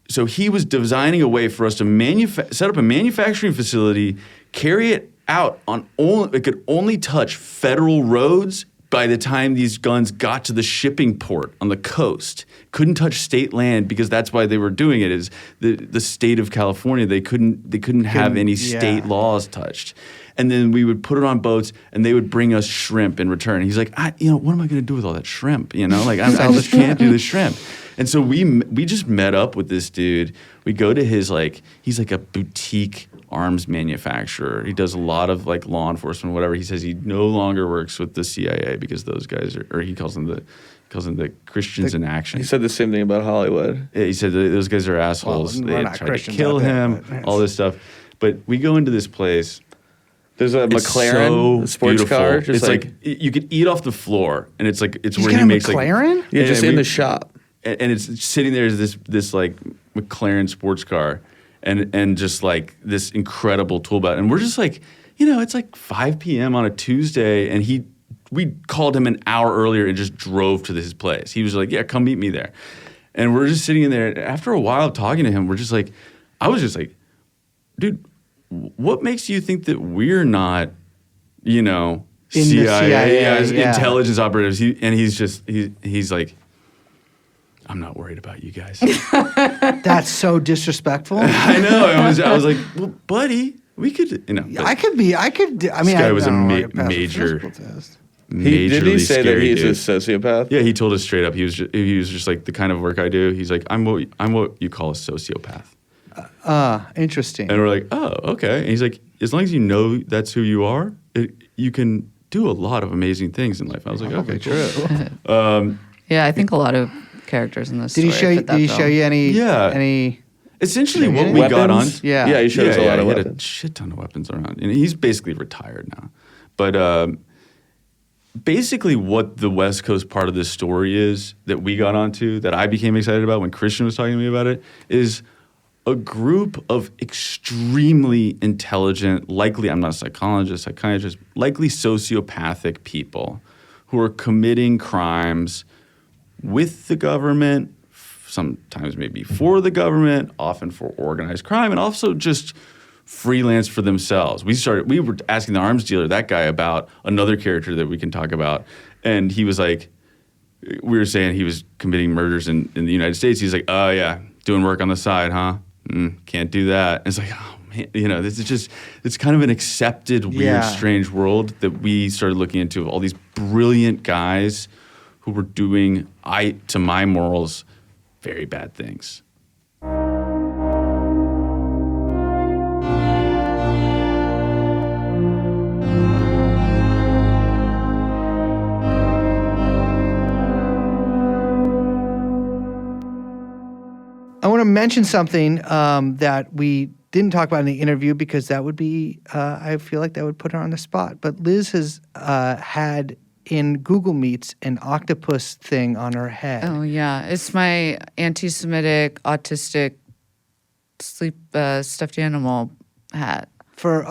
so he was designing a way for us to set up a manufacturing facility, carry it out it could only touch federal roads by the time these guns got to the shipping port on the coast. Couldn't touch state land because that's why they were doing it. Is the state of California, they couldn't have any state laws touched. And then we would put it on boats and they would bring us shrimp in return. He's like, what am I going to do with all that shrimp? Like I just can't do the shrimp. And so we just met up with this dude. We go to his he's like a boutique arms manufacturer. He does a lot of like law enforcement, whatever. He says he no longer works with the CIA because those guys or he calls them the Christians in action. He said the same thing about Hollywood. Yeah, he said that those guys are assholes. Well, they not tried Christians to kill out there, him, but- all this stuff. But we go into this place. There's a It's McLaren so sports beautiful. car. It's Just like you could eat off the floor, and it's He's where got he a makes McLaren? yeah, just and in we- the shop. and it's sitting there as this like McLaren sports car, and just like this incredible tool belt, and we're just like, it's like 5 p.m. on a Tuesday, and we called him an hour earlier and just drove to his place. He was like, yeah, come meet me there, and we're just sitting in there. After a while talking to him, I was just like, dude, what makes you think that we're not, the CIA, CIA, intelligence operatives? He's like, I'm not worried about you guys. That's so disrespectful. I know. I was like, well, buddy, we could, but I could. I mean, guy I was a don't know, I could pass the major- physical test. Did he majorly say that scary he's dude. a sociopath? Yeah, he told us straight up. He was just like the kind of work I do. He's like, I'm what you call a sociopath. Interesting. And we're like, oh, okay. And he's like, as long as you know that's who you are, you can do a lot of amazing things in life. I was like, okay, cool. Yeah, I think a lot of characters in this Did he story show you? fit that Did he bill. show you any? Yeah. Any? Essentially, Show you what any we got on. weapons? Yeah. Yeah, he showed us a lot of he had weapons. a shit ton of weapons around, and he's basically retired now. But basically, what the West Coast part of this story is that we got onto, that I became excited about when Christian was talking to me about it, is a group of extremely intelligent, likely, I'm not a psychiatrist, likely sociopathic people who are committing crimes with the government, sometimes maybe for the government, often for organized crime, and also just freelance for themselves. We were asking the arms dealer, that guy, about another character that we can talk about, and he was like, we were saying he was committing murders in the United States. He's like, oh yeah, doing work on the side, huh? Can't do that. And it's like, oh man, this is just, it's kind of an accepted, weird, strange world that we started looking into, all these brilliant guys who were doing, to my morals, very bad things. I want to mention something that we didn't talk about in the interview because that would be, I feel like that would put her on the spot. But Liz has had in Google Meets an octopus thing on her head. Oh, yeah. It's my anti-Semitic, autistic, sleep stuffed animal hat. For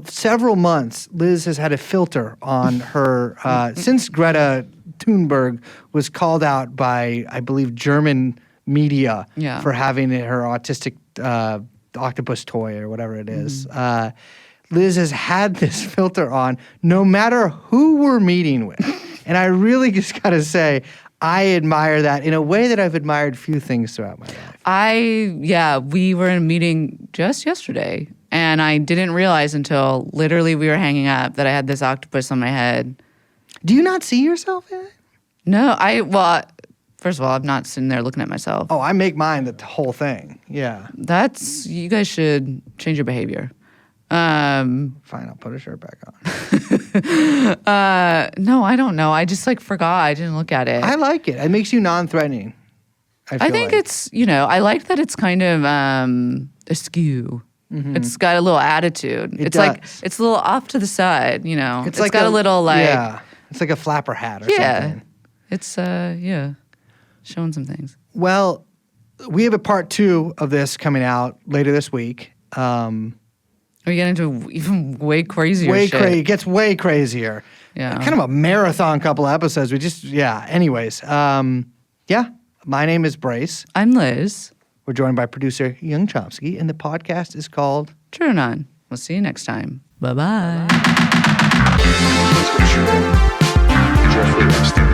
several months, Liz has had a filter on her since Greta Thunberg was called out by, I believe, German media for having her autistic octopus toy or whatever it is. Liz has had this filter on no matter who we're meeting with. And I really just got to say, I admire that in a way that I've admired few things throughout my life. We were in a meeting just yesterday, and I didn't realize until literally we were hanging up that I had this octopus on my head. Do you not see yourself in it? No, first of all, I'm not sitting there looking at myself. Oh, I make mine the whole thing. Yeah. You guys should change your behavior. Fine, I'll put a shirt back on. No, I don't know. I just forgot. I didn't look at it. I like it. It makes you non-threatening. I think it's, I like that it's kind of askew. Mm-hmm. It's got a little attitude. It's a little off to the side, It's got a little it's like a flapper hat or something. It's showing some things. Well, we have a part 2 of this coming out later this week. We get into even way crazier shit. It gets way crazier. Yeah. Kind of a marathon couple episodes. Anyways. My name is Brace. I'm Liz. We're joined by producer Young Chomsky, and the podcast is called TrueAnon. We'll see you next time. Bye-bye. Let's get you in. Jeffrey Epstein.